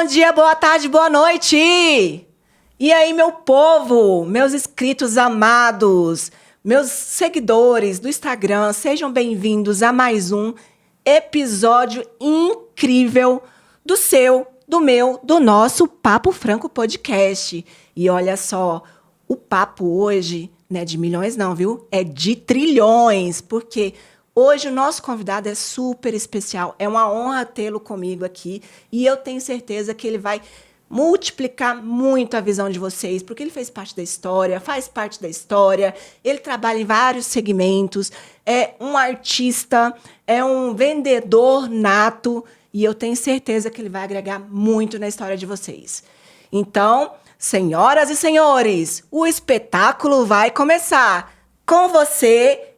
Bom dia, boa tarde, boa noite! E aí, meu povo, meus inscritos amados, meus seguidores do Instagram, sejam bem-vindos a mais um episódio incrível do seu, do meu, do nosso Papo Franco Podcast. E olha só, o papo hoje não é de milhões não, viu? É de trilhões, porque hoje o nosso convidado é super especial, é uma honra tê-lo comigo aqui e eu tenho certeza que ele vai multiplicar muito a visão de vocês, porque ele fez parte da história, faz parte da história, ele trabalha em vários segmentos, é um artista, é um vendedor nato e eu tenho certeza que ele vai agregar muito na história de vocês. Então, senhoras e senhores, o espetáculo vai começar com você,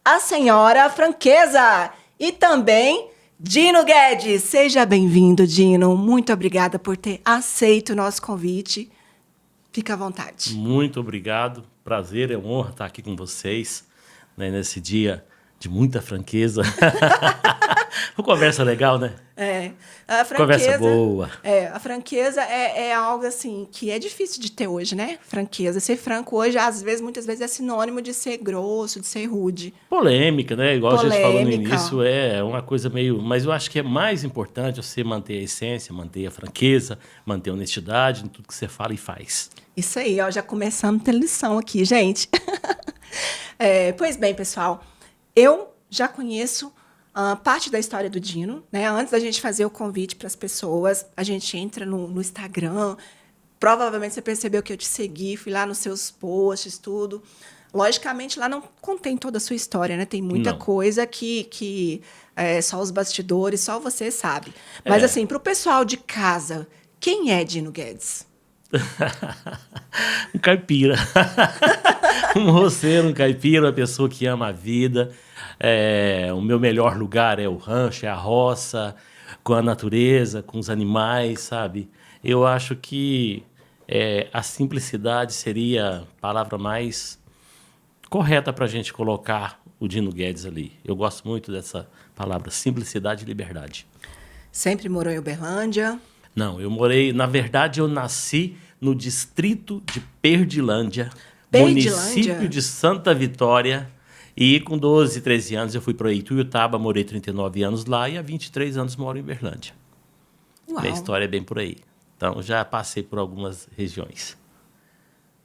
a senhora Franqueza e também Dino Guedes. Seja bem-vindo, Dino. Muito obrigada por ter aceito o nosso convite. Fica à vontade. Muito obrigado. Prazer, é uma honra estar aqui com vocês, né, nesse dia de muita franqueza. Uma conversa legal, né? A franqueza, conversa boa. A franqueza é algo assim que é difícil de ter hoje, né? Franqueza. Ser franco hoje, muitas vezes é sinônimo de ser grosso, de ser rude. Polêmica, né? Igual Polêmica. A gente falou no início, é uma coisa meio... Mas eu acho que é mais importante você manter a essência, manter a franqueza, manter a honestidade em tudo que você fala e faz. Isso aí, ó, já começamos a ter lição aqui, gente. Pois bem, pessoal, eu já conheço parte da história do Dino, né? Antes da gente fazer o convite para as pessoas, a gente entra no Instagram. Provavelmente você percebeu que eu te segui, fui lá nos seus posts, tudo. Logicamente, lá não contém toda a sua história, né? Tem muita coisa que só os bastidores, só você sabe. Mas, assim, para o pessoal de casa, quem é Dino Guedes? Um caipira. Um roceiro, um caipira, uma pessoa que ama a vida. O meu melhor lugar é o rancho, é a roça, com a natureza, com os animais, sabe? Eu acho que a simplicidade seria a palavra mais correta para a gente colocar o Dino Guedes ali. Eu gosto muito dessa palavra, simplicidade e liberdade. Sempre morou em Uberlândia? Não, na verdade, eu nasci no distrito de Perdilândia, município de Santa Vitória. E com 12, 13 anos eu fui para Ituiutaba, morei 39 anos lá e há 23 anos moro em Uberlândia. Minha história é bem por aí. Então, já passei por algumas regiões.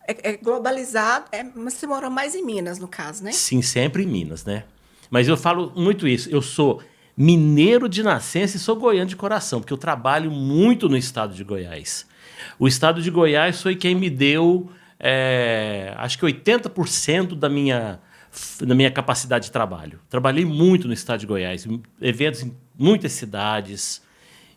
É globalizado, mas você morou mais em Minas, no caso, né? Sim, sempre em Minas, né? Mas eu falo muito isso. Eu sou mineiro de nascença e sou goiano de coração, porque eu trabalho muito no estado de Goiás. O estado de Goiás foi quem me deu, acho que 80% da minha capacidade de trabalho. Trabalhei muito no estado de Goiás, eventos em muitas cidades.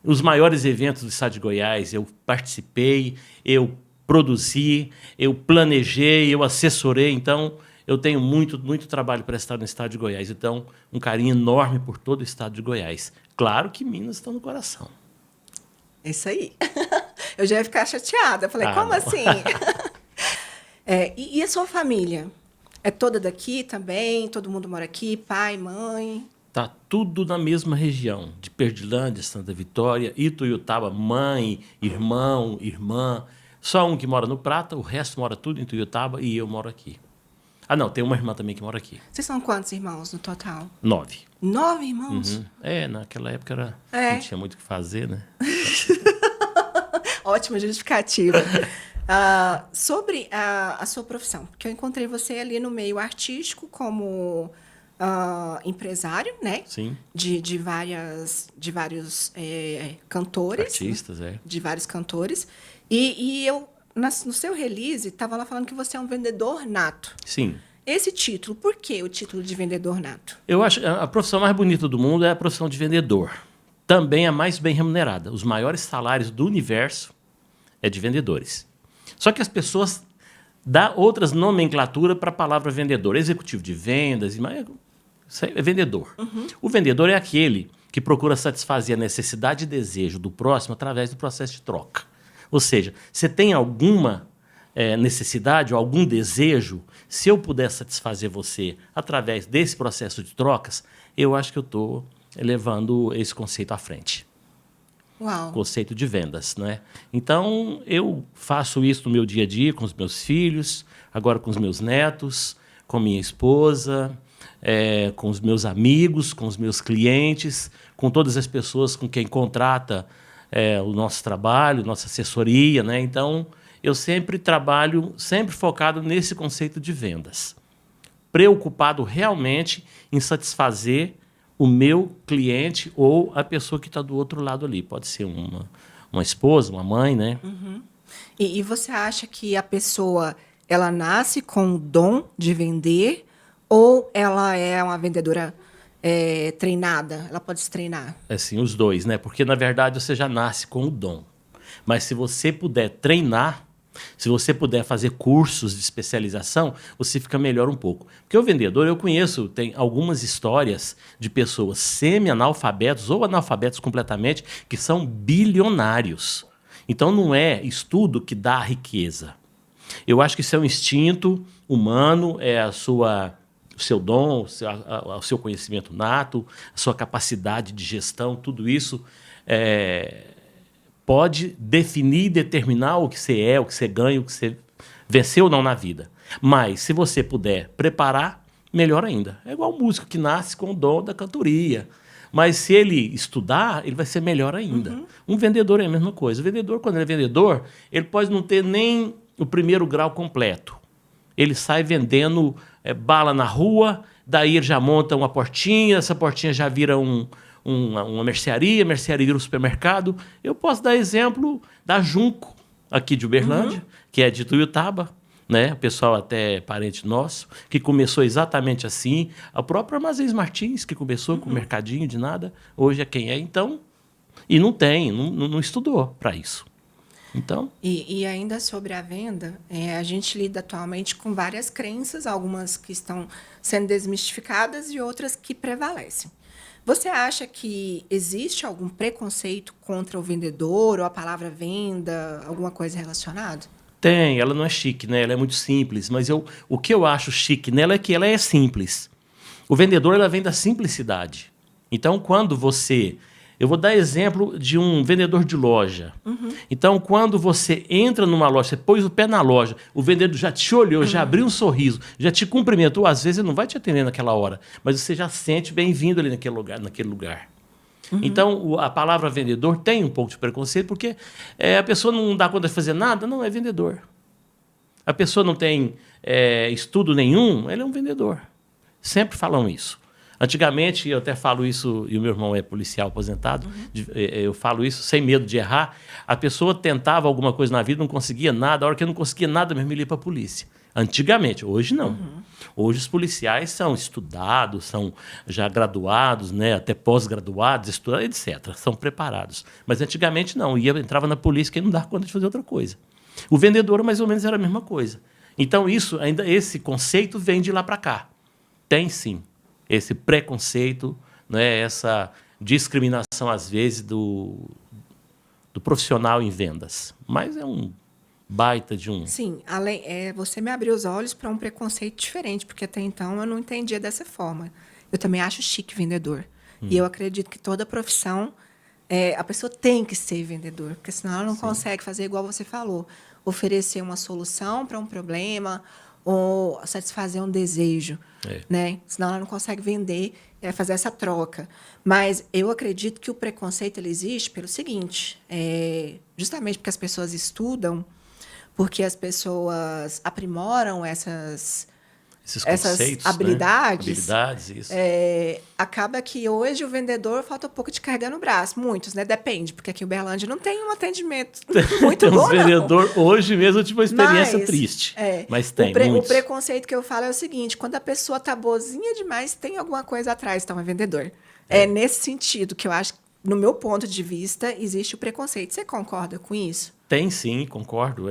Os maiores eventos do estado de Goiás eu participei, eu produzi, eu planejei, eu assessorei. Então, eu tenho muito, muito trabalho para estar no estado de Goiás. Então, um carinho enorme por todo o estado de Goiás. Claro que Minas está no coração. Isso aí. Eu já ia ficar chateada. Eu falei, como não. assim? E a sua família? É toda daqui também? Todo mundo mora aqui? Pai, mãe? Tá tudo na mesma região, de Perdilândia, Santa Vitória, Ituiutaba, mãe, irmão, irmã. Só um que mora no Prata, o resto mora tudo em Ituiutaba e eu moro aqui. Não, tem uma irmã também que mora aqui. Vocês são quantos irmãos no total? 9. 9 irmãos? Uhum. Naquela época não tinha muito o que fazer, né? Ótima justificativa. Sobre a sua profissão, porque eu encontrei você ali no meio artístico como empresário, né? Sim. De vários cantores. Artistas, De vários cantores. E eu, no seu release, estava lá falando que você é um vendedor nato. Sim. Esse título, por que o título de vendedor nato? Eu acho a profissão mais bonita do mundo é a profissão de vendedor. Também a mais bem remunerada. Os maiores salários do universo é de vendedores. Só que as pessoas dão outras nomenclaturas para a palavra vendedor. Executivo de vendas, isso é vendedor. Uhum. O vendedor é aquele que procura satisfazer a necessidade e desejo do próximo através do processo de troca. Ou seja, você tem alguma necessidade ou algum desejo, se eu puder satisfazer você através desse processo de trocas, eu acho que eu estou levando esse conceito à frente. Uau. Conceito de vendas, né? Então, eu faço isso no meu dia a dia com os meus filhos, agora com os meus netos, com minha esposa, com os meus amigos, com os meus clientes, com todas as pessoas com quem contrata o nosso trabalho, nossa assessoria, né? Então, eu sempre trabalho, sempre focado nesse conceito de vendas, preocupado realmente em satisfazer o meu cliente ou a pessoa que está do outro lado ali. Pode ser uma esposa, uma mãe, né? E você acha que a pessoa ela nasce com o dom de vender ou ela é uma vendedora treinada? Ela pode se treinar? Assim, os dois, né? Porque, na verdade, você já nasce com o dom. Mas se você puder treinar, se você puder fazer cursos de especialização, você fica melhor um pouco. Porque o vendedor, eu conheço, tem algumas histórias de pessoas semi-analfabetos ou analfabetos completamente que são bilionários. Então, não é estudo que dá a riqueza. Eu acho que isso é um instinto humano, é o seu dom, o seu conhecimento nato, a sua capacidade de gestão, tudo isso pode definir e determinar o que você é, o que você ganha, o que você venceu ou não na vida. Mas, se você puder preparar, melhor ainda. É igual o músico que nasce com o dom da cantoria. Mas, se ele estudar, ele vai ser melhor ainda. Um vendedor é a mesma coisa. O vendedor, quando ele é vendedor, ele pode não ter nem o primeiro grau completo. Ele sai vendendo bala na rua, daí ele já monta uma portinha, essa portinha já vira uma mercearia, a mercearia vira um supermercado. Eu posso dar exemplo da Junco, aqui de Uberlândia, que é de Tuiutaba, né? O pessoal até parente nosso, que começou exatamente assim. O próprio Armazéns Martins, que começou com o mercadinho de nada, hoje é quem é. Então, e não estudou para isso. Então... E ainda sobre a venda, a gente lida atualmente com várias crenças, algumas que estão sendo desmistificadas e outras que prevalecem. Você acha que existe algum preconceito contra o vendedor ou a palavra venda, alguma coisa relacionada? Tem, ela não é chique, né? Ela é muito simples, mas o que eu acho chique nela é que ela é simples. O vendedor, ela vem da simplicidade. Então, quando você... Eu vou dar exemplo de um vendedor de loja. Então, quando você entra numa loja, você pôs o pé na loja, o vendedor já te olhou, já abriu um sorriso, já te cumprimentou. Às vezes ele não vai te atender naquela hora, mas você já sente bem-vindo ali naquele lugar. Então, a palavra vendedor tem um pouco de preconceito, porque a pessoa não dá conta de fazer nada, não é vendedor. A pessoa não tem estudo nenhum, ele é um vendedor. Sempre falam isso. Antigamente, eu até falo isso, e o meu irmão é policial aposentado, eu falo isso sem medo de errar, a pessoa tentava alguma coisa na vida, não conseguia nada, a hora que não conseguia nada mesmo, ele ia para a polícia. Antigamente, hoje não. Hoje os policiais são estudados, são já graduados, né, até pós-graduados, estudados, etc. São preparados. Mas antigamente não, entrava na polícia que não dava conta de fazer outra coisa. O vendedor, mais ou menos, era a mesma coisa. Então, esse conceito vem de lá para cá. Tem sim. Esse preconceito, né, essa discriminação, às vezes, do profissional em vendas. Mas é um baita de um... Sim, você me abriu os olhos para um preconceito diferente, porque até então eu não entendia dessa forma. Eu também acho chique vendedor. E eu acredito que toda profissão, a pessoa tem que ser vendedor, porque senão ela não consegue fazer igual você falou, oferecer uma solução para um problema ou satisfazer um desejo. Né? Senão ela não consegue vender, fazer essa troca. Mas eu acredito que o preconceito ele existe pelo seguinte, justamente porque as pessoas estudam, porque as pessoas aprimoram essas habilidades. Né? Habilidades, isso. Acaba que hoje o vendedor falta um pouco de carregar no braço. Muitos, né? Depende, porque aqui em Uberlândia não tem um atendimento muito bom, vendedor, hoje mesmo eu tive uma experiência triste. Mas tem muitos. O preconceito que eu falo é o seguinte, quando a pessoa tá boazinha demais, tem alguma coisa atrás, então é vendedor. É nesse sentido que eu acho, no meu ponto de vista, existe o preconceito. Você concorda com isso? Tem sim, concordo.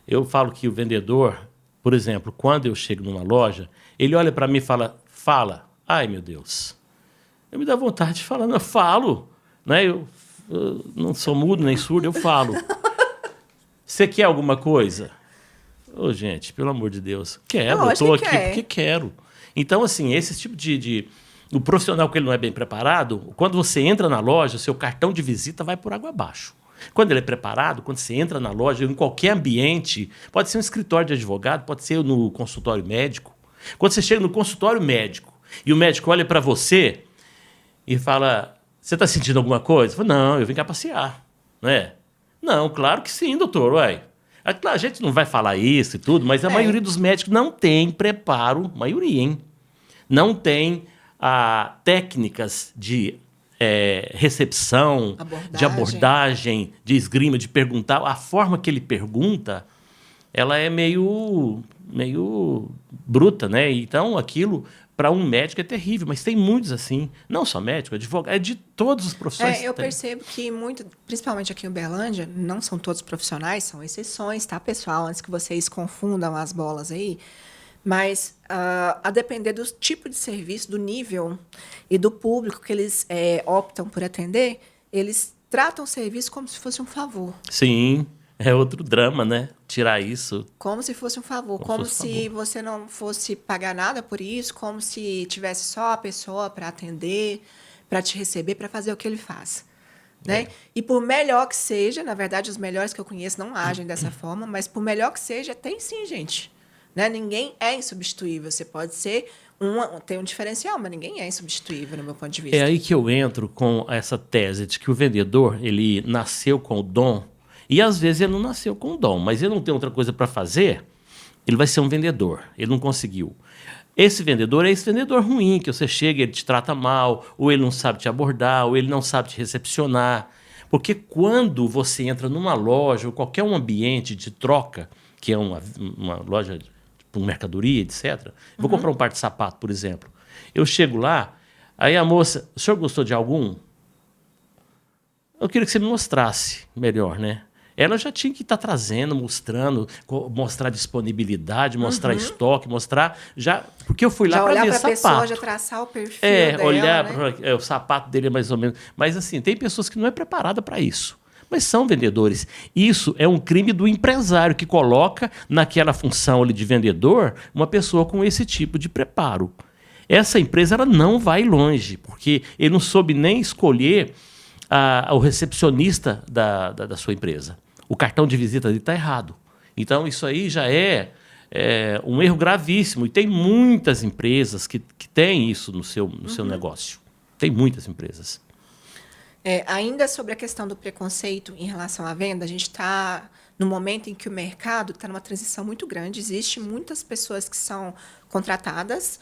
Eu falo que o vendedor... Por exemplo, quando eu chego numa loja, ele olha para mim e fala. Ai, meu Deus. Eu me dá vontade de falar, não, eu falo. Né? Eu não sou mudo nem surdo, eu falo. Você quer alguma coisa? Ô, gente, pelo amor de Deus. Quero, eu estou aqui porque quero. Então, assim, esse tipo de O profissional que ele não é bem preparado, quando você entra na loja, seu cartão de visita vai por água abaixo. Quando ele é preparado, quando você entra na loja, em qualquer ambiente, pode ser um escritório de advogado, pode ser no consultório médico. Quando você chega no consultório médico e o médico olha para você e fala, você está sentindo alguma coisa? Fala, não, eu vim cá passear. Não é? Não, claro que sim, doutor. Ué. A gente não vai falar isso e tudo, mas a maioria dos médicos não tem preparo, maioria, hein? Não tem técnicas de recepção, de abordagem, de esgrima, de perguntar. A forma que ele pergunta, ela é meio bruta, né? Então, aquilo, para um médico, é terrível. Mas tem muitos assim. Não só médico, advogado, é de todos os profissionais. Eu percebo que principalmente aqui em Uberlândia, não são todos profissionais, são exceções, tá, pessoal? Antes que vocês confundam as bolas aí. Mas, a depender do tipo de serviço, do nível e do público que eles optam por atender, eles tratam o serviço como se fosse um favor. Sim, é outro drama, né? Tirar isso. Como se fosse um favor. Como se você não fosse pagar nada por isso, como se tivesse só a pessoa para atender, para te receber, para fazer o que ele faz. Né? E por melhor que seja, na verdade, os melhores que eu conheço não agem dessa forma, mas por melhor que seja, tem sim, gente. Né? Ninguém é insubstituível. Você pode ser tem um diferencial, mas ninguém é insubstituível, no meu ponto de vista. É aí que eu entro com essa tese de que o vendedor, ele nasceu com o dom, e às vezes ele não nasceu com o dom, mas ele não tem outra coisa para fazer, ele vai ser um vendedor. Ele não conseguiu. Esse vendedor é esse vendedor ruim, que você chega e ele te trata mal, ou ele não sabe te abordar, ou ele não sabe te recepcionar. Porque quando você entra numa loja, ou qualquer um ambiente de troca, que é uma loja por mercadoria, etc. Vou comprar um par de sapato, por exemplo. Eu chego lá, aí a moça, o senhor gostou de algum? Eu queria que você me mostrasse melhor, né? Ela já tinha que estar trazendo, mostrando, mostrar disponibilidade, mostrar estoque, mostrar... Porque eu fui lá para ver sapato. Já olhar para a pessoa, já traçar o perfil dela, olhar né? O sapato dele é mais ou menos... Mas assim, tem pessoas que não é preparada para isso. Mas são vendedores. Isso é um crime do empresário que coloca naquela função ali de vendedor uma pessoa com esse tipo de preparo. Essa empresa ela não vai longe, porque ele não soube nem escolher o recepcionista da sua empresa. O cartão de visita dele está errado. Então, isso aí já é um erro gravíssimo. E tem muitas empresas que têm isso no seu negócio. Tem muitas empresas. Ainda sobre a questão do preconceito em relação à venda, a gente está no momento em que o mercado está numa transição muito grande. Existem muitas pessoas que são contratadas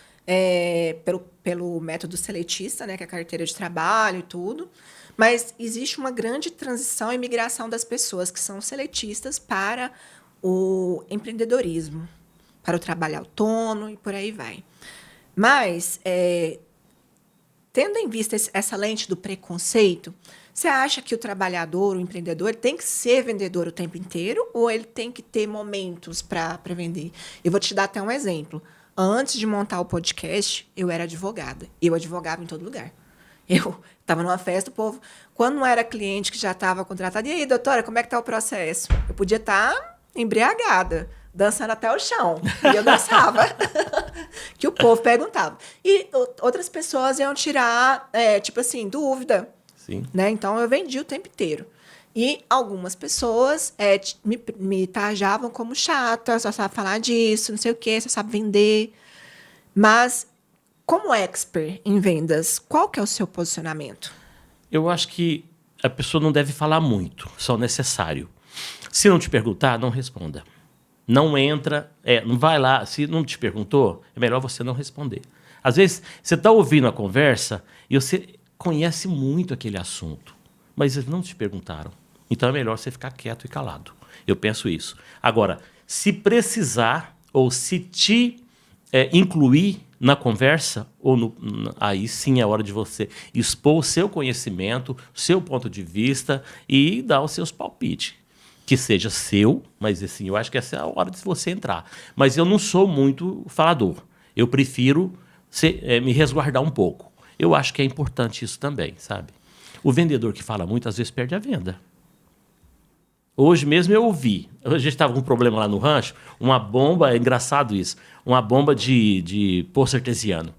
pelo método seletista, né, que é a carteira de trabalho e tudo, mas existe uma grande transição e migração das pessoas que são seletistas para o empreendedorismo, para o trabalho autônomo e por aí vai. Mas... tendo em vista essa lente do preconceito, você acha que o trabalhador, o empreendedor, tem que ser vendedor o tempo inteiro ou ele tem que ter momentos para vender? Eu vou te dar até um exemplo. Antes de montar o podcast, eu era advogada. Eu advogava em todo lugar. Eu estava numa festa, o povo... Quando não era cliente que já estava contratado, e aí, doutora, como é que está o processo? Eu podia estar embriagada, dançando até o chão. E eu dançava. Que o povo perguntava. E outras pessoas iam tirar, tipo assim, dúvida. Sim. Né? Então, eu vendi o tempo inteiro. E algumas pessoas me tajavam como chata, só sabe falar disso, não sei o quê, só sabe vender. Mas, como expert em vendas, qual que é o seu posicionamento? Eu acho que a pessoa não deve falar muito, só o necessário. Se não te perguntar, não responda. Não entra, não vai lá. Se não te perguntou, é melhor você não responder. Às vezes, você está ouvindo a conversa e você conhece muito aquele assunto, mas eles não te perguntaram. Então, é melhor você ficar quieto e calado. Eu penso isso. Agora, se precisar ou se te incluir na conversa, aí sim é hora de você expor o seu conhecimento, o seu ponto de vista e dar os seus palpites. Que seja seu, mas assim, eu acho que essa é a hora de você entrar. Mas eu não sou muito falador. Eu prefiro me resguardar um pouco. Eu acho que é importante isso também, sabe? O vendedor que fala muito, às vezes, perde a venda. Hoje mesmo eu ouvi. A gente estava com um problema lá no rancho, uma bomba, é engraçado isso, uma bomba de poço artesiano.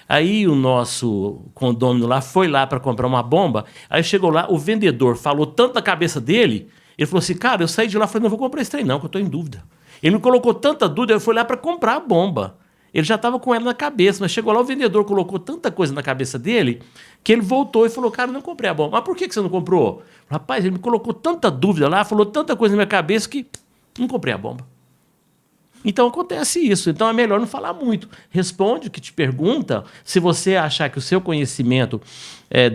Aí o nosso condômino lá foi lá para comprar uma bomba. Aí chegou lá, o vendedor falou tanto na cabeça dele, ele falou assim, cara, eu saí de lá e falei, não vou comprar esse trem não, que eu estou em dúvida. Ele me colocou tanta dúvida, eu fui lá para comprar a bomba. Ele já estava com ela na cabeça, mas chegou lá, o vendedor colocou tanta coisa na cabeça dele, que ele voltou e falou, cara, eu não comprei a bomba. Mas por que você não comprou? Rapaz, ele me colocou tanta dúvida lá, falou tanta coisa na minha cabeça que não comprei a bomba. Então acontece isso. Então é melhor não falar muito. Responde o que te pergunta. Se você achar que o seu conhecimento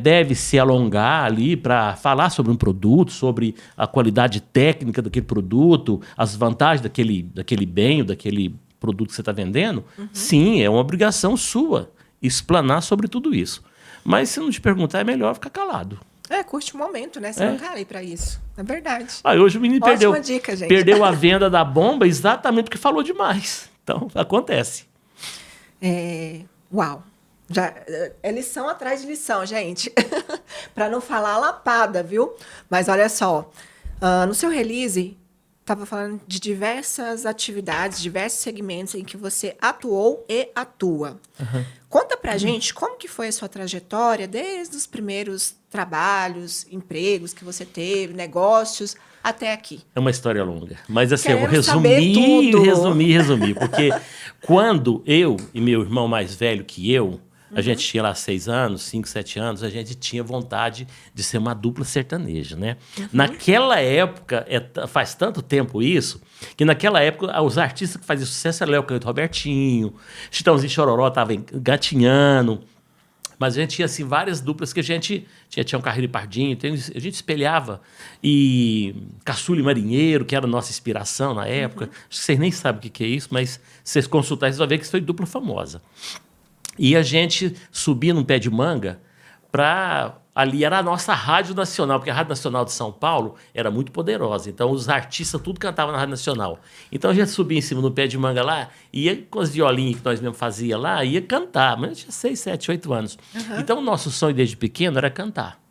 deve se alongar ali para falar sobre um produto, sobre a qualidade técnica daquele produto, as vantagens daquele bem ou daquele produto que você está vendendo, sim, é uma obrigação sua explanar sobre tudo isso. Mas se não te perguntar, é melhor ficar calado. Curte o momento, né? Você não tá ali pra isso. É verdade. Hoje o menino Ótima dica, gente. perdeu a venda da bomba exatamente porque falou demais. Então, acontece. Uau. Já, é lição atrás de lição, gente. Para não falar lapada, viu? Mas olha só. No seu release, estava falando de diversas atividades, diversos segmentos em que você atuou e atua. Conta pra gente como que foi a sua trajetória desde os primeiros trabalhos, empregos que você teve, negócios, até aqui. É uma história longa. Mas assim, eu vou resumir. Porque quando eu e meu irmão mais velho que eu, a gente tinha lá 6 anos, 5, 7 anos, a gente tinha vontade de ser uma dupla sertaneja, né? Naquela época, faz tanto tempo isso, que naquela época os artistas que faziam sucesso eram Léo Canto, Robertinho, Chitãozinho Chororó estava engatinhando, mas a gente tinha assim, várias duplas que a gente tinha um Carreiro e Pardinho, a gente espelhava, e Caçula e Marinheiro, que era a nossa inspiração na época. Acho que vocês nem sabem o que é isso, mas se vocês consultarem, vocês vão ver que isso foi dupla famosa. E a gente subia num pé de manga para... Ali era a nossa Rádio Nacional, porque a Rádio Nacional de São Paulo era muito poderosa. Então, os artistas tudo cantavam na Rádio Nacional. Então, a gente subia em cima no pé de manga lá, ia com as violinhas que nós mesmo fazia lá, ia cantar. Mas eu tinha 6, 7, 8 anos. Então, o nosso sonho desde pequeno era cantar.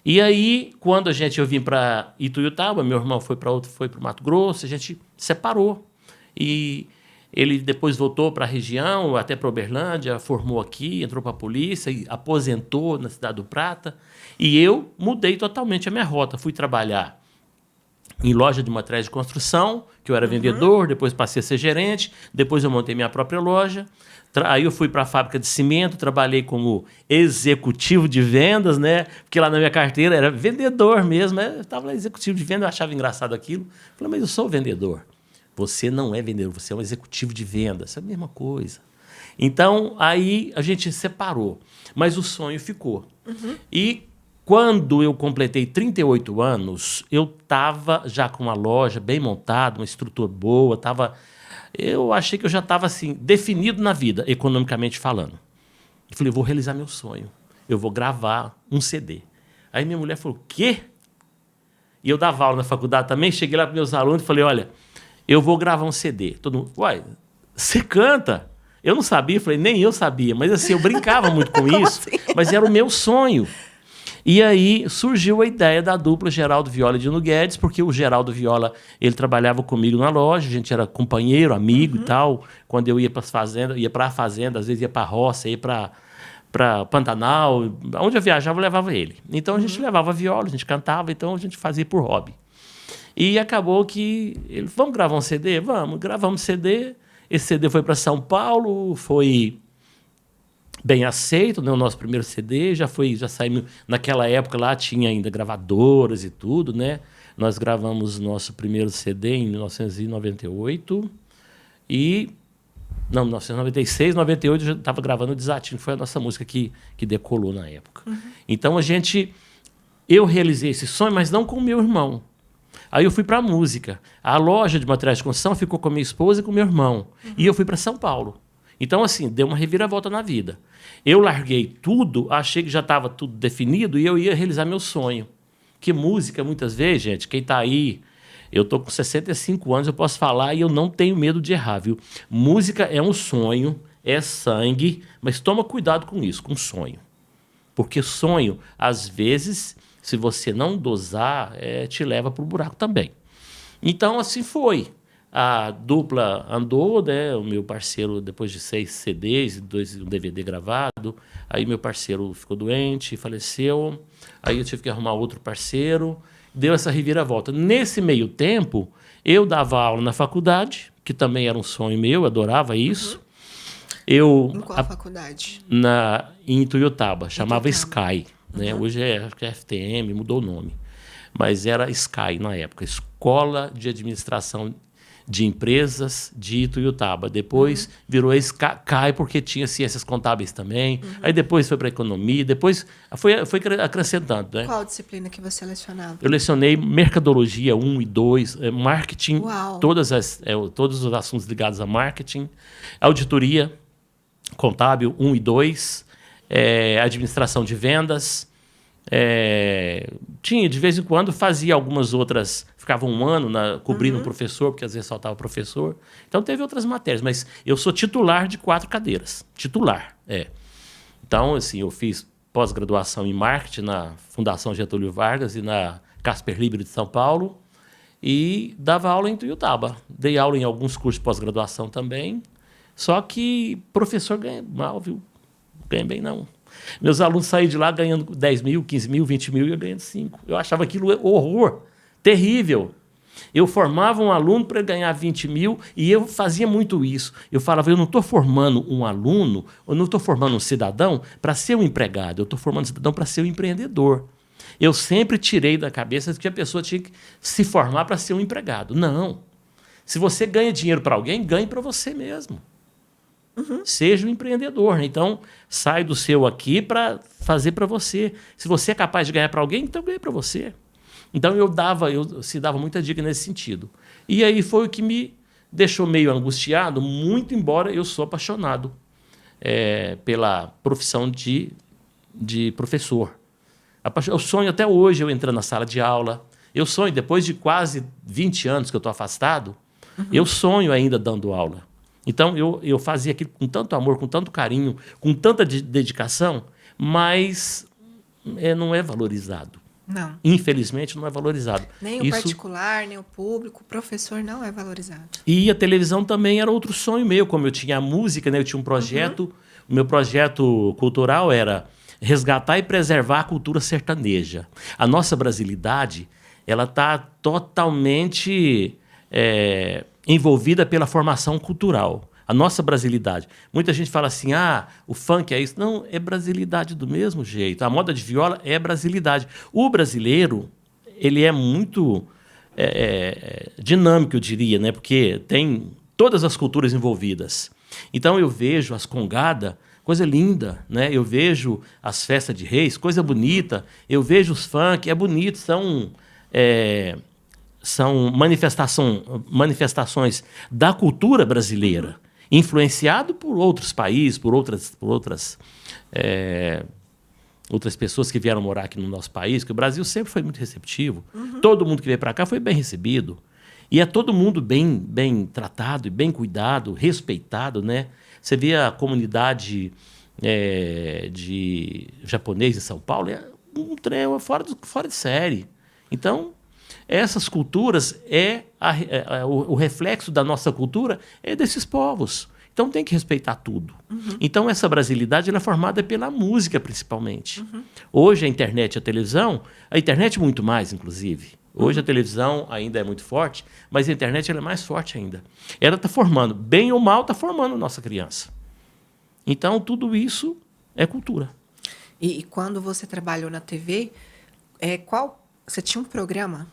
E aí, quando eu vim para Ituiutaba, meu irmão foi para o Mato Grosso, a gente separou. E... ele depois voltou para a região, até para Uberlândia, formou aqui, entrou para a polícia, e aposentou na Cidade do Prata. E eu mudei totalmente a minha rota. Fui trabalhar em loja de materiais de construção, que eu era vendedor, depois passei a ser gerente, depois eu montei minha própria loja. Aí eu fui para a fábrica de cimento, trabalhei como executivo de vendas, né? Porque lá na minha carteira era vendedor mesmo. Eu estava lá executivo de vendas, eu achava engraçado aquilo. Falei, mas eu sou vendedor. Você não é vendedor, você é um executivo de vendas. É a mesma coisa. Então, aí a gente separou. Mas o sonho ficou. E quando eu completei 38 anos, eu estava já com uma loja bem montada, uma estrutura boa. Eu achei que eu já estava assim, definido na vida, economicamente falando. Eu falei, vou realizar meu sonho. Eu vou gravar um CD. Aí minha mulher falou, o quê? E eu dava aula na faculdade também, cheguei lá para meus alunos e falei, olha... eu vou gravar um CD. Todo mundo, uai, você canta? Eu não sabia, falei, nem eu sabia. Mas assim, eu brincava muito com isso, assim? Mas era o meu sonho. E aí surgiu a ideia da dupla Geraldo Viola e Dino Guedes, porque o Geraldo Viola, ele trabalhava comigo na loja, a gente era companheiro, amigo e tal. Quando eu ia para a fazenda, às vezes ia para a roça, ia para Pantanal. Onde eu viajava, eu levava ele. Então a gente levava a viola, a gente cantava, então a gente fazia por hobby. E acabou que vamos gravar um CD? Vamos, gravamos CD. Esse CD foi para São Paulo, foi bem aceito, né? O nosso primeiro CD já saímos. Naquela época lá tinha ainda gravadoras e tudo, né? Nós gravamos nosso primeiro CD em 1998 não, 1996, 98 eu já estava gravando o Desatino, foi a nossa música que decolou na época. Então eu realizei esse sonho, mas não com o meu irmão. Aí eu fui para a música. A loja de materiais de construção ficou com a minha esposa e com o meu irmão. E eu fui para São Paulo. Então, assim, deu uma reviravolta na vida. Eu larguei tudo, achei que já estava tudo definido e eu ia realizar meu sonho. Que música, muitas vezes, gente, quem está aí... Eu estou com 65 anos, eu posso falar e eu não tenho medo de errar, viu? Música é um sonho, é sangue, mas toma cuidado com isso, com sonho. Porque sonho, às vezes... se você não dosar, te leva para o buraco também. Então, assim foi. A dupla andou, né? O meu parceiro, depois de 6 CDs e um DVD gravado, aí meu parceiro ficou doente, faleceu. Aí eu tive que arrumar outro parceiro. Deu essa reviravolta. Nesse meio tempo, eu dava aula na faculdade, que também era um sonho meu, eu adorava isso. Em qual faculdade? Em Ituiutaba, chamava Sky. Né? Hoje acho que é FTM, mudou o nome. Mas era Sky na época, Escola de Administração de Empresas de Ituiutaba. Depois virou Sky porque tinha ciências contábeis também. Aí depois foi para economia, depois foi acrescentando. Né? Qual disciplina que você lecionava? Eu lecionei mercadologia 1 e 2, marketing, todos os assuntos ligados a marketing, auditoria contábil 1 e 2, administração de vendas. Tinha, de vez em quando, fazia algumas outras, ficava um ano cobrindo um professor, porque às vezes faltava professor. Então teve outras matérias, mas eu sou titular de 4 cadeiras. Titular, Então, assim, eu fiz pós-graduação em marketing na Fundação Getúlio Vargas e na Casper Libero de São Paulo e dava aula em Ituiutaba. Dei aula em alguns cursos de pós-graduação também, só que professor ganha mal, viu? Não ganha bem, não. Meus alunos saíram de lá ganhando 10 mil, 15 mil, 20 mil e eu ganhando 5. Eu achava aquilo horror, terrível. Eu formava um aluno para ele ganhar 20 mil e eu fazia muito isso. Eu falava, eu não estou formando um aluno, eu não estou formando um cidadão para ser um empregado, eu estou formando um cidadão para ser um empreendedor. Eu sempre tirei da cabeça que a pessoa tinha que se formar para ser um empregado. Não. Se você ganha dinheiro para alguém, ganhe para você mesmo. Seja um empreendedor. Né? Então, sai do seu aqui para fazer para você. Se você é capaz de ganhar para alguém, então ganhe para você. Então, eu se dava muita dica nesse sentido. E aí foi o que me deixou meio angustiado, muito embora eu sou apaixonado pela profissão de professor. Eu sonho até hoje eu entrando na sala de aula. Eu sonho, depois de quase 20 anos que eu estou afastado, eu sonho ainda dando aula. Então, eu fazia aquilo com tanto amor, com tanto carinho, com tanta dedicação, mas não é valorizado. Não. Infelizmente, não é valorizado. Nem o particular, nem o público, o professor não é valorizado. E a televisão também era outro sonho meu, como eu tinha a música, né? Eu tinha um projeto, o meu projeto cultural era resgatar e preservar a cultura sertaneja. A nossa brasilidade, ela está totalmente envolvida pela formação cultural. A nossa brasilidade. Muita gente fala assim, o funk é isso. Não, é brasilidade do mesmo jeito. A moda de viola é brasilidade. O brasileiro, ele é muito dinâmico, eu diria, né? Porque tem todas as culturas envolvidas. Então, eu vejo as congadas, coisa linda, né? Eu vejo as festas de reis, coisa bonita. Eu vejo os funk, é bonito, são manifestações da cultura brasileira, influenciado por outros países, por outras pessoas que vieram morar aqui no nosso país, que o Brasil sempre foi muito receptivo. Todo mundo que veio para cá foi bem recebido. E é todo mundo bem tratado, e bem cuidado, respeitado, né? Você vê a comunidade de japonês em São Paulo, é um trem fora de série. Então, essas culturas o reflexo da nossa cultura é desses povos. Então tem que respeitar tudo. Então essa brasilidade ela é formada pela música principalmente. Hoje a internet e a televisão, a internet muito mais inclusive. Hoje a televisão ainda é muito forte, mas a internet ela é mais forte ainda. Ela está formando, bem ou mal, está formando a nossa criança. Então tudo isso é cultura. E quando você trabalhou na TV, você tinha um programa?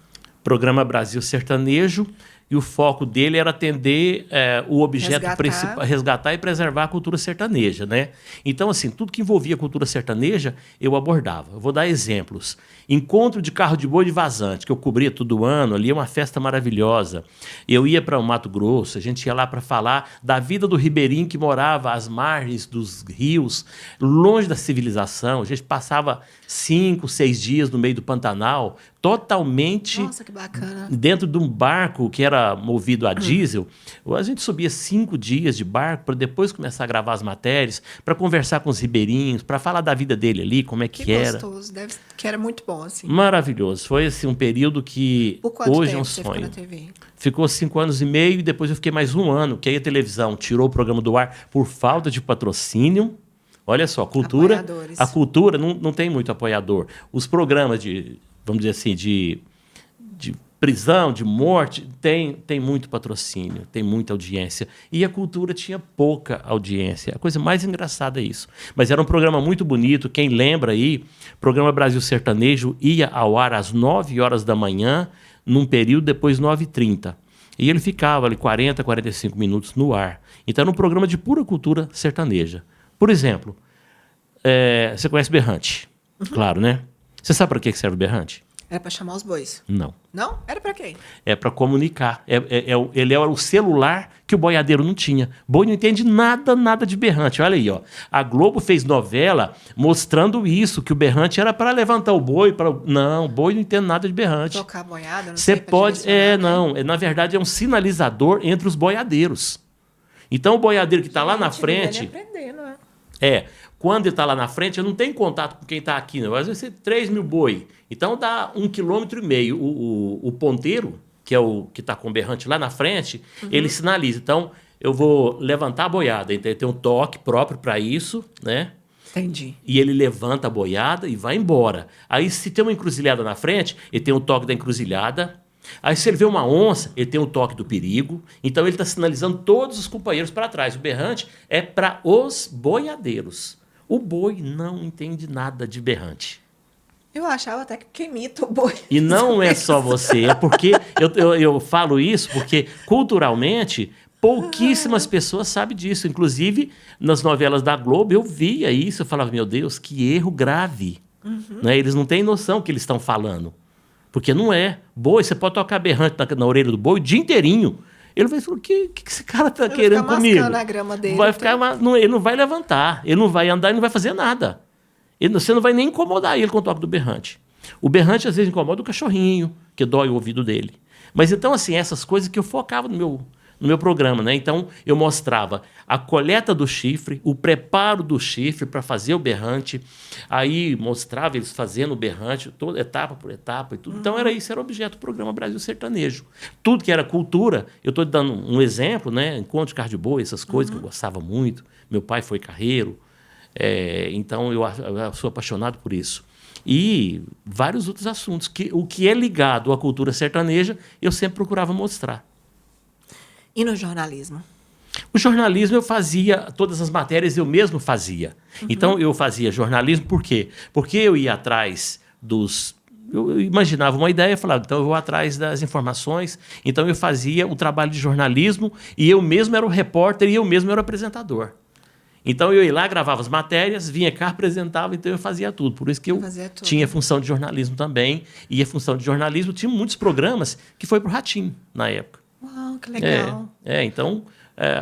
Programa Brasil Sertanejo, e o foco dele era atender o objeto principal, resgatar e preservar a cultura sertaneja, né? Então, assim, tudo que envolvia a cultura sertaneja, eu abordava. Eu vou dar exemplos. Encontro de carro de boi de vazante, que eu cobria todo ano, ali é uma festa maravilhosa. Eu ia para o Mato Grosso, a gente ia lá para falar da vida do ribeirinho que morava às margens dos rios, longe da civilização. A gente passava 5, 6 dias no meio do Pantanal, totalmente. Nossa, que bacana. Dentro de um barco que era era movido a diesel, a gente subia 5 dias de barco para depois começar a gravar as matérias, para conversar com os ribeirinhos, para falar da vida dele ali, como é que era. Gostoso, que era muito bom, assim. Maravilhoso. Foi assim, um período que Por quanto hoje tempo é um você sonho. ficou na TV? Ficou 5 anos e meio e depois eu fiquei mais 1 ano, que aí a televisão tirou o programa do ar por falta de patrocínio. Olha só, a cultura não tem muito apoiador. Os programas de, vamos dizer assim, de prisão, de morte, tem muito patrocínio, tem muita audiência. E a cultura tinha pouca audiência. A coisa mais engraçada é isso. Mas era um programa muito bonito. Quem lembra aí, o programa Brasil Sertanejo ia ao ar às 9 horas da manhã, num período depois 9h30. E ele ficava ali 40, 45 minutos no ar. Então era um programa de pura cultura sertaneja. Por exemplo, você conhece berrante? Claro, né? Você sabe para que serve o berrante? Era para chamar os bois. Não. Não? Era para quê? É para comunicar. Ele é o celular que o boiadeiro não tinha. Boi não entende nada de berrante. Olha aí, ó. A Globo fez novela mostrando isso, que o berrante era para levantar o boi. Não, o boi não entende nada de berrante. Tocar boiada, não Você sei, pode... não. Na verdade, é um sinalizador entre os boiadeiros. Então, o boiadeiro que está lá na frente... Aprender, não é? Quando ele está lá na frente, ele não tem contato com quem está aqui. Não. Às vezes, 3 mil boi. Então, dá 1,5 km. O ponteiro, que é o que está com o berrante lá na frente, ele sinaliza. Então, eu vou levantar a boiada. Então, ele tem um toque próprio para isso, né? Entendi. E ele levanta a boiada e vai embora. Aí, se tem uma encruzilhada na frente, ele tem o toque da encruzilhada. Aí, se ele vê uma onça, ele tem o toque do perigo. Então, ele está sinalizando todos os companheiros para trás. O berrante é para os boiadeiros. O boi não entende nada de berrante. Eu achava até que imita o boi. E não é só você, é porque eu falo isso porque culturalmente pouquíssimas pessoas sabem disso. Inclusive, nas novelas da Globo, eu via isso, eu falava, meu Deus, que erro grave. Né? Eles não têm noção do que eles estão falando. Porque não é. Boi, você pode tocar berrante na orelha do boi o dia inteirinho. Ele vai falar, o que esse cara está querendo comigo? A grama dele, ele não vai levantar, ele não vai andar, ele não vai fazer nada. Você não vai nem incomodar ele com o toque do berrante. O berrante, às vezes, incomoda o cachorrinho, que dói o ouvido dele. Mas, então, assim, essas coisas que eu focava no meu programa, né? Então, eu mostrava a coleta do chifre, o preparo do chifre para fazer o berrante, aí mostrava eles fazendo o berrante, toda etapa por etapa e tudo. Então, era o objeto do programa Brasil Sertanejo. Tudo que era cultura, eu estou dando um exemplo, né? Encontro de carro de boi, essas coisas que eu gostava muito. Meu pai foi carreiro, então eu sou apaixonado por isso. E vários outros assuntos. O que é ligado à cultura sertaneja, eu sempre procurava mostrar. E no jornalismo? O jornalismo eu fazia, todas as matérias eu mesmo fazia. Então eu fazia jornalismo por quê? Porque eu ia atrás eu imaginava uma ideia e falava, então eu vou atrás das informações. Então eu fazia o trabalho de jornalismo e eu mesmo era o repórter e eu mesmo era o apresentador. Então eu ia lá, gravava as matérias, vinha cá, apresentava, então eu fazia tudo. Por isso que eu tinha função de jornalismo também. E a função de jornalismo tinha muitos programas que foi para o Ratinho na época. Uau, que legal. Então,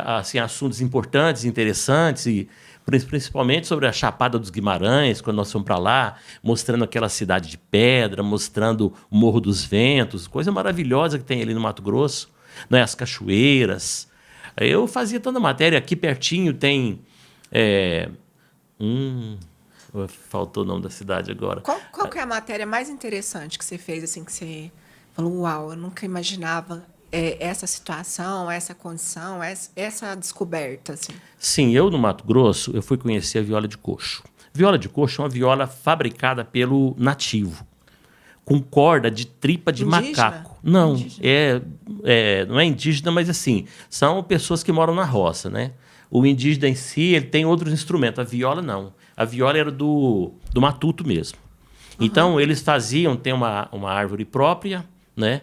assim, assuntos importantes, interessantes, e principalmente sobre a Chapada dos Guimarães, quando nós fomos para lá, mostrando aquela cidade de pedra, mostrando o Morro dos Ventos, coisa maravilhosa que tem ali no Mato Grosso, né? As cachoeiras. Eu fazia toda a matéria. Aqui pertinho tem... faltou o nome da cidade agora. Qual que é a matéria mais interessante que você fez, assim, que você falou, uau, eu nunca imaginava... essa situação, essa condição, essa descoberta, assim? Sim, eu no Mato Grosso, eu fui conhecer a viola de coxo. Viola de coxo é uma viola fabricada pelo nativo, com corda de tripa de macaco. Não, não é indígena, mas assim, são pessoas que moram na roça, né? O indígena em si, ele tem outros instrumentos, a viola não. A viola era do matuto mesmo. Então, eles tem uma árvore própria, né?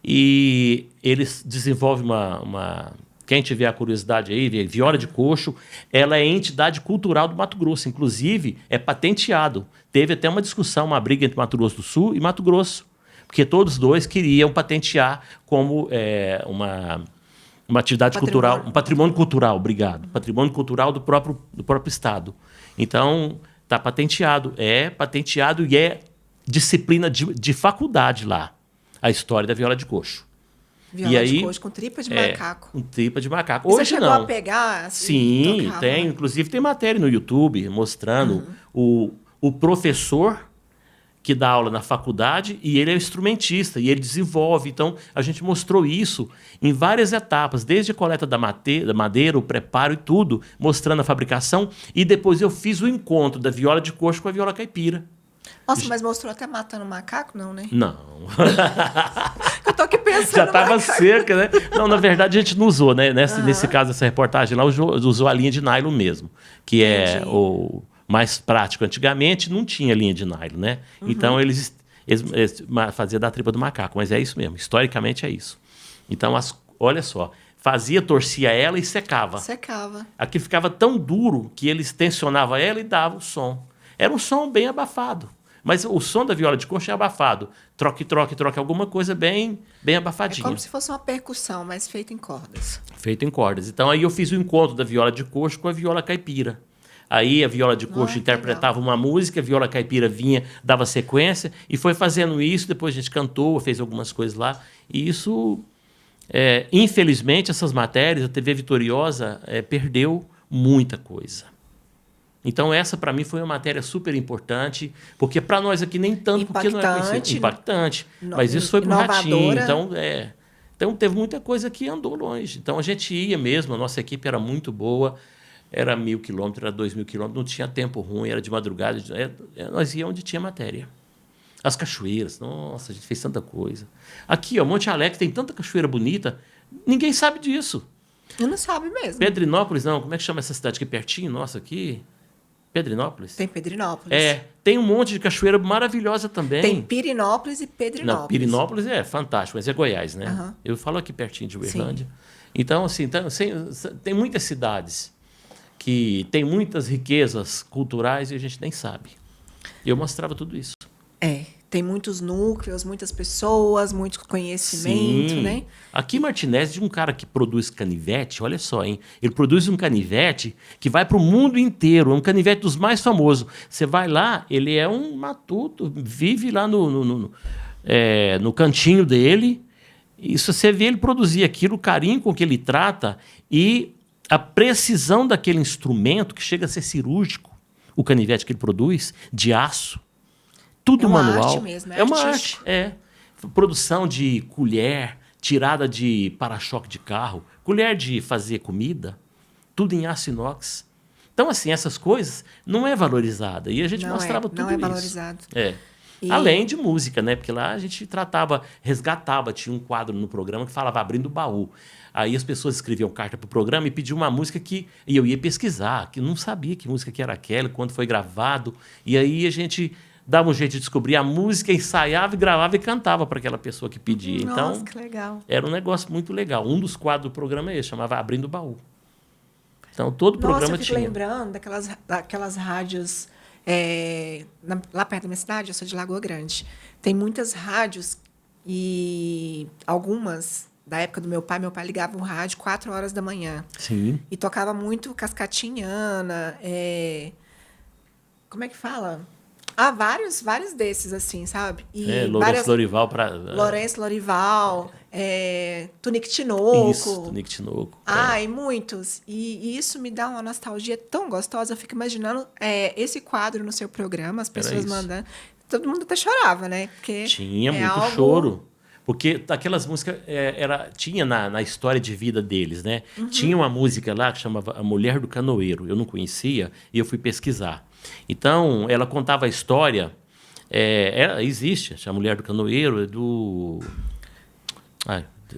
E eles desenvolvem quem tiver a curiosidade aí, viola de coxo, ela é entidade cultural do Mato Grosso, inclusive é patenteado. Teve até uma discussão, uma briga entre Mato Grosso do Sul e Mato Grosso, porque todos dois queriam patentear como uma atividade cultural, um patrimônio cultural, obrigado, patrimônio cultural do próprio estado. Então, está patenteado e é disciplina de faculdade lá. A história da viola de coxo. Viola de coxo com tripa de macaco. Com tripa de macaco. E hoje você chegou não. a pegar? Sim, tocava? tem. Inclusive tem matéria no YouTube mostrando o professor que dá aula na faculdade e ele é instrumentista e ele desenvolve. Então, a gente mostrou isso em várias etapas, desde a coleta da madeira, o preparo e tudo, mostrando a fabricação. E depois eu fiz o encontro da viola de coxo com a viola caipira. Nossa, mas mostrou até matando macaco? Não, né? Não. Eu tô aqui pensando. Já estava seca, né? Não, na verdade a gente não usou, né? Nesse caso, essa reportagem lá, usou a linha de nylon mesmo, que é o mais prático. Antigamente não tinha linha de nylon, né? Então eles faziam da tripa do macaco, mas é isso mesmo. Historicamente é isso. Então, olha só, torcia ela e secava. Secava. Aqui ficava tão duro que eles tensionavam ela e davam o som. Era um som bem abafado. Mas o som da viola de coxo é abafado. Troque, alguma coisa bem abafadinha. É como se fosse uma percussão, mas feita em cordas. Feito em cordas. Então aí eu fiz o encontro da viola de coxo com a viola caipira. Aí a viola de coxo interpretava uma música, a viola caipira vinha, dava sequência, e foi fazendo isso, depois a gente cantou, fez algumas coisas lá. E isso, infelizmente, essas matérias, a TV Vitoriosa perdeu muita coisa. Então, essa, para mim, foi uma matéria super importante, porque para nós aqui nem tanto, porque não é conhecido. Impactante. Mas isso foi para o Ratinho. Então, teve muita coisa que andou longe. Então, a gente ia mesmo, a nossa equipe era muito boa, era 1.000 quilômetros, era 2.000 quilômetros, não tinha tempo ruim, era de madrugada. Nós íamos onde tinha matéria. As cachoeiras, nossa, a gente fez tanta coisa. Aqui, ó, Monte Alegre tem tanta cachoeira bonita, ninguém sabe disso. Não sabe mesmo. Pedrinópolis, não, como é que chama essa cidade aqui pertinho? Nossa, aqui... Pedrinópolis? Tem Pedrinópolis. Tem um monte de cachoeira maravilhosa também. Tem Pirinópolis e Pedrinópolis. Não, Pirinópolis é fantástico, mas é Goiás, né? Eu falo aqui pertinho de Uberlândia. Então, assim, tem muitas cidades que tem muitas riquezas culturais e a gente nem sabe. E eu mostrava tudo isso. Tem muitos núcleos, muitas pessoas, muito conhecimento, né? Aqui em Martinez, de um cara que produz canivete, olha só, hein? Ele produz um canivete que vai para o mundo inteiro, é um canivete dos mais famosos. Você vai lá, ele é um matuto, vive lá no cantinho dele, e se você vê ele produzir aquilo, o carinho com que ele trata e a precisão daquele instrumento que chega a ser cirúrgico, o canivete que ele produz, de aço, tudo manual. É uma arte mesmo, é uma arte. Produção de colher, tirada de para-choque de carro, colher de fazer comida, tudo em aço inox. Então, assim, essas coisas não é valorizada. E a gente mostrava tudo isso. Não é valorizado. Além de música, né? Porque lá a gente resgatava, tinha um quadro no programa que falava Abrindo o Baú. Aí as pessoas escreviam carta para o programa e pediam uma música e eu ia pesquisar, que não sabia que música que era aquela, quando foi gravado. E aí a gente dava um jeito de descobrir a música, ensaiava, gravava e cantava para aquela pessoa que pedia. Nossa, então, que legal. Era um negócio muito legal. Um dos quadros do programa é esse, chamava Abrindo o Baú. Então, todo o programa eu fico tinha. lembrando daquelas rádios lá perto da minha cidade, eu sou de Lagoa Grande. Tem muitas rádios e algumas da época do meu pai ligava o rádio 4 horas da manhã. Sim. E tocava muito Cascatinhana, como é que fala? Vários desses, assim, sabe? Lourenço Lorival. Lourenço Lorival, Tunique Tinoco. Isso, Tunique Tinoco. E muitos. E isso me dá uma nostalgia tão gostosa. Eu fico imaginando esse quadro no seu programa, as pessoas mandando. Todo mundo até chorava, né? Porque tinha muito choro. Porque aquelas músicas tinha na história de vida deles, né? Tinha uma música lá que chamava A Mulher do Canoeiro. Eu não conhecia e eu fui pesquisar. Então, ela contava a história. Existe, a Mulher do Canoeiro é do...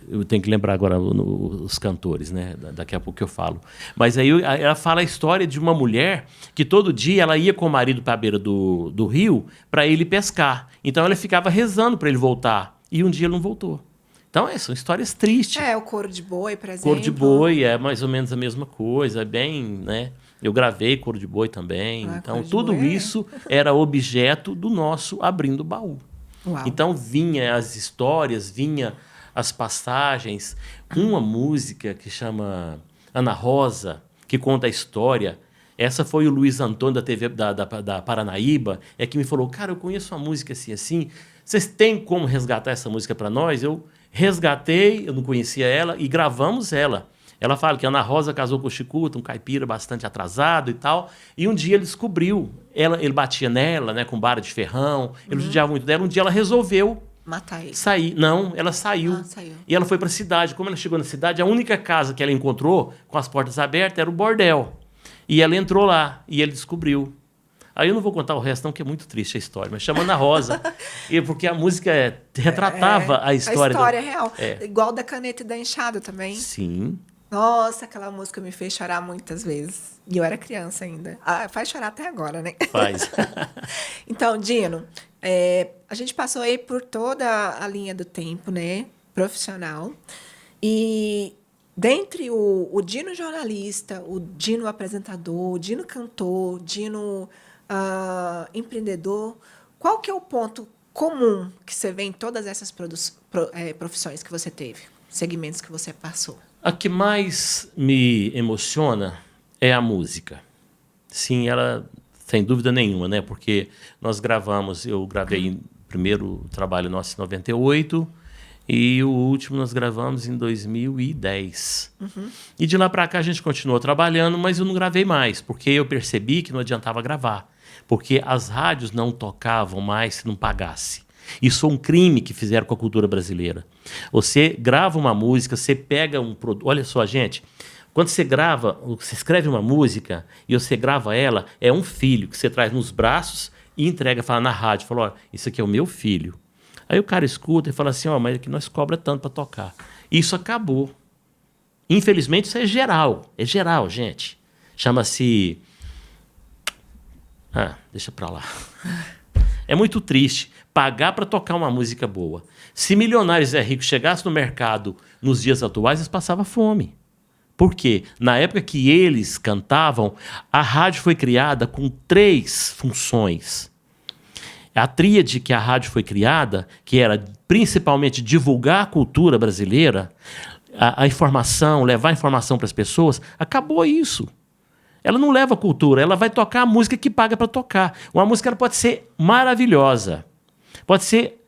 eu tenho que lembrar agora os cantores, né? Daqui a pouco eu falo. Mas aí ela fala a história de uma mulher que todo dia ela ia com o marido para a beira do rio para ele pescar. Então, ela ficava rezando para ele voltar. E um dia ele não voltou. Então, são histórias tristes. O Couro de Boi, por exemplo. Couro de Boi é mais ou menos a mesma coisa. É bem, né? Eu gravei Couro de Boi também. Então, tudo isso era objeto do nosso Abrindo o Baú. Uau. Então, vinha as histórias, vinha as passagens. Uma música que chama Ana Rosa, que conta a história. Essa foi o Luiz Antônio da TV da Paranaíba, que me falou, cara, eu conheço uma música assim, vocês têm como resgatar essa música para nós? Eu resgatei, eu não conhecia ela, e gravamos ela. Ela fala que a Ana Rosa casou com o Chicuta, um caipira bastante atrasado e tal. E um dia ele descobriu, ele batia nela, né, com vara de ferrão, ele judiava muito dela. Um dia ela resolveu Matar ele. sair. Não, ela saiu. Saiu. E ela foi para a cidade. Como ela chegou na cidade, a única casa que ela encontrou com as portas abertas era o bordel. E ela entrou lá e ele descobriu. Aí eu não vou contar o resto, não, que é muito triste a história, mas chama Ana Rosa. Porque a música retratava a história. A história real. Igual da caneta e da enxada também. Sim. Nossa, aquela música me fez chorar muitas vezes. E eu era criança ainda. Faz chorar até agora, né? Faz. Então, Dino, a gente passou aí por toda a linha do tempo, né? Profissional. E dentre o Dino jornalista, o Dino apresentador, o Dino cantor, o Dino empreendedor, qual que é o ponto comum que você vê em todas essas profissões que você teve? Segmentos que você passou? A que mais me emociona é a música. Sim, ela, sem dúvida nenhuma, né? Porque eu gravei o primeiro trabalho nosso em 98 e o último nós gravamos em 2010. E de lá para cá a gente continuou trabalhando, mas eu não gravei mais, porque eu percebi que não adiantava gravar, porque as rádios não tocavam mais se não pagasse. Isso é um crime que fizeram com a cultura brasileira. Você grava uma música, você pega um produto... Olha só, gente, quando você grava, você escreve uma música e você grava ela, é um filho que você traz nos braços e entrega, fala na rádio, fala, ó, isso aqui é o meu filho. Aí o cara escuta e fala assim, ó, mas aqui nós cobra tanto para tocar. Isso acabou. Infelizmente, isso é geral, gente. Chama-se... deixa pra lá. É muito triste pagar para tocar uma música boa. Se Milionários é Rico chegasse no mercado nos dias atuais, eles passavam fome. Por quê? Na época que eles cantavam, a rádio foi criada com 3 funções. A tríade que a rádio foi criada, que era principalmente divulgar a cultura brasileira, a informação, levar a informação para as pessoas, acabou isso. Ela não leva cultura, ela vai tocar a música que paga para tocar. Uma música ela pode ser maravilhosa, pode ser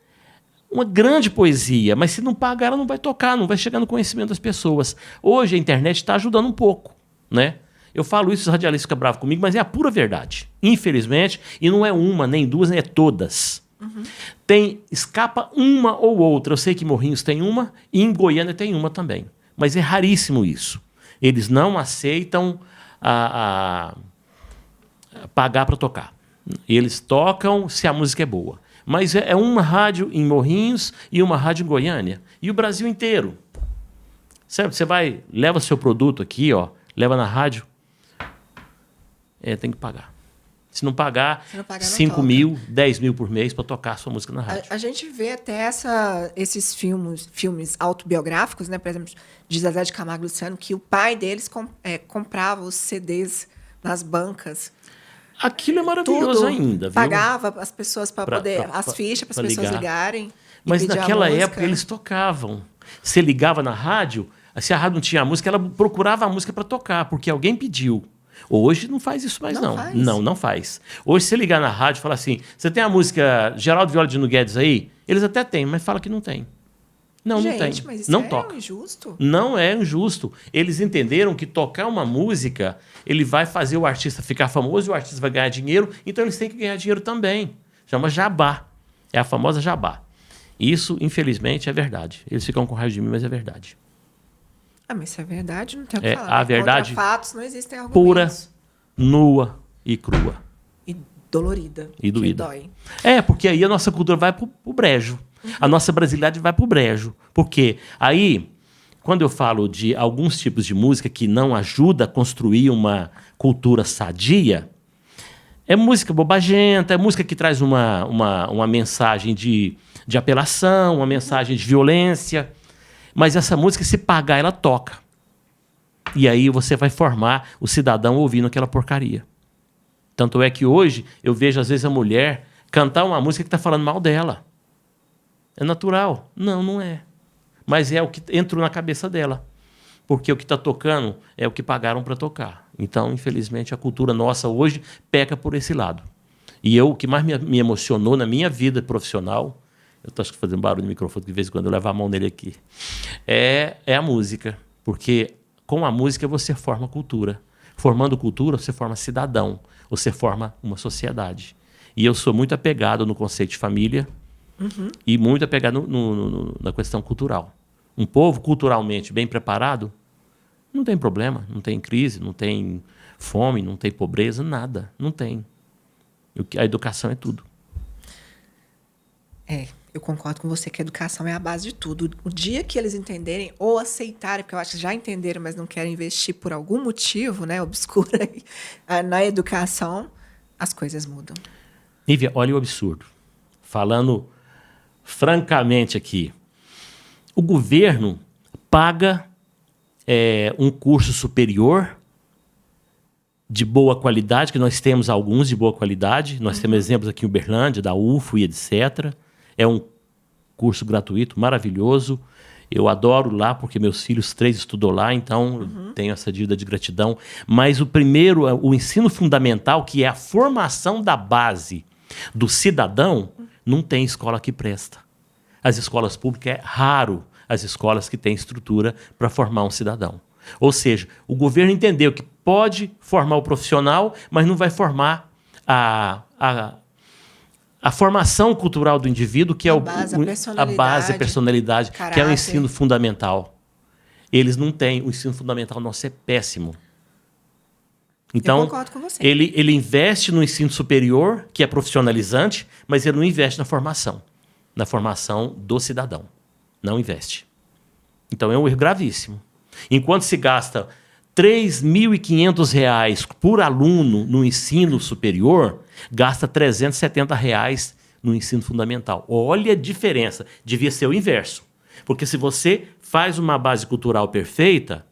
uma grande poesia, mas se não pagar, ela não vai tocar, não vai chegar no conhecimento das pessoas. Hoje a internet está ajudando um pouco, né? Eu falo isso, os radialistas ficam bravos comigo, mas é a pura verdade. Infelizmente, e não é uma, nem duas, nem é todas. Escapa uma ou outra. Eu sei que Morrinhos tem uma e em Goiânia tem uma também. Mas é raríssimo isso. Eles não aceitam pagar para tocar. Eles tocam se a música é boa. Mas é uma rádio em Morrinhos e uma rádio em Goiânia. E o Brasil inteiro. Certo? Você vai, leva seu produto aqui, ó, leva na rádio. Tem que pagar. Se não pagar, 5 mil, 10 mil por mês para tocar a sua música na rádio. A gente vê até esses filmes autobiográficos, né? Por exemplo, de Zezé de Camargo e Luciano, que o pai deles comprava os CDs nas bancas. Aquilo é maravilhoso ainda, viu? Pagava as pessoas para poder... as fichas para as pessoas ligarem. Mas naquela época eles tocavam. Você ligava na rádio, se a rádio não tinha a música, ela procurava a música para tocar, porque alguém pediu. Hoje não faz isso mais, não. Não faz. Hoje, se você ligar na rádio e falar assim, você tem a música Geraldo Viola de Dino Guedes aí? Eles até têm, mas fala que não tem. Não, gente, não tem. Mas isso não toca. Injusto? Não é injusto. Eles entenderam que tocar uma música, ele vai fazer o artista ficar famoso e o artista vai ganhar dinheiro, então eles têm que ganhar dinheiro também. Chama jabá. É a famosa jabá. Isso, infelizmente, é verdade. Eles ficam com raiva de mim, mas é verdade. Mas se é verdade, não tem o que falar. A verdade contra fatos, não existem argumentos. Pura, nua e crua. E dolorida. E doída. Que dói. Porque aí a nossa cultura vai pro brejo. A nossa brasilidade vai pro brejo. Porque aí, quando eu falo de alguns tipos de música que não ajuda a construir uma cultura sadia, é música bobagenta, é música que traz uma mensagem de apelação, uma mensagem de violência. Mas essa música, se pagar, ela toca. E aí você vai formar o cidadão ouvindo aquela porcaria. Tanto é que hoje eu vejo, às vezes, a mulher cantar uma música que está falando mal dela. É natural? Não, não é. Mas é o que entrou na cabeça dela. Porque o que está tocando é o que pagaram para tocar. Então, infelizmente, a cultura nossa hoje peca por esse lado. E o que mais me emocionou na minha vida profissional, Eu estou fazendo barulho no microfone, de vez em quando eu levo a mão nele aqui. É a música. Porque com a música você forma cultura. Formando cultura, você forma cidadão. Você forma uma sociedade. E eu sou muito apegado no conceito de família e muito apegado na questão cultural. Um povo culturalmente bem preparado não tem problema, não tem crise, não tem fome, não tem pobreza, nada. Não tem. A educação é tudo. Eu concordo com você que a educação é a base de tudo. O dia que eles entenderem ou aceitarem, porque eu acho que já entenderam, mas não querem investir por algum motivo, né, obscuro aí, na educação, as coisas mudam. Nívia, olha o absurdo. Falando francamente aqui, o governo paga um curso superior de boa qualidade, que nós temos alguns de boa qualidade. Nós temos exemplos aqui em Uberlândia, da UFO e etc. É um curso gratuito, maravilhoso. Eu adoro lá, porque meus filhos 3 estudou lá, então tenho essa dívida de gratidão. Mas o ensino fundamental, que é a formação da base do cidadão, não tem escola que presta. As escolas públicas é raro as escolas que têm estrutura para formar um cidadão. Ou seja, o governo entendeu que pode formar o profissional, mas não vai formar a formação cultural do indivíduo, que é a base, a personalidade, caráter. Que é o ensino fundamental. Eles não têm. O ensino fundamental nosso é péssimo. Então, eu concordo com você. Ele investe no ensino superior, que é profissionalizante, mas ele não investe na formação do cidadão. Não investe. Então, é um erro gravíssimo. Enquanto se gasta R$ 3.500 por aluno no ensino superior, gasta R$ 370 no ensino fundamental. Olha a diferença. Devia ser o inverso. Porque se você faz uma base cultural perfeita,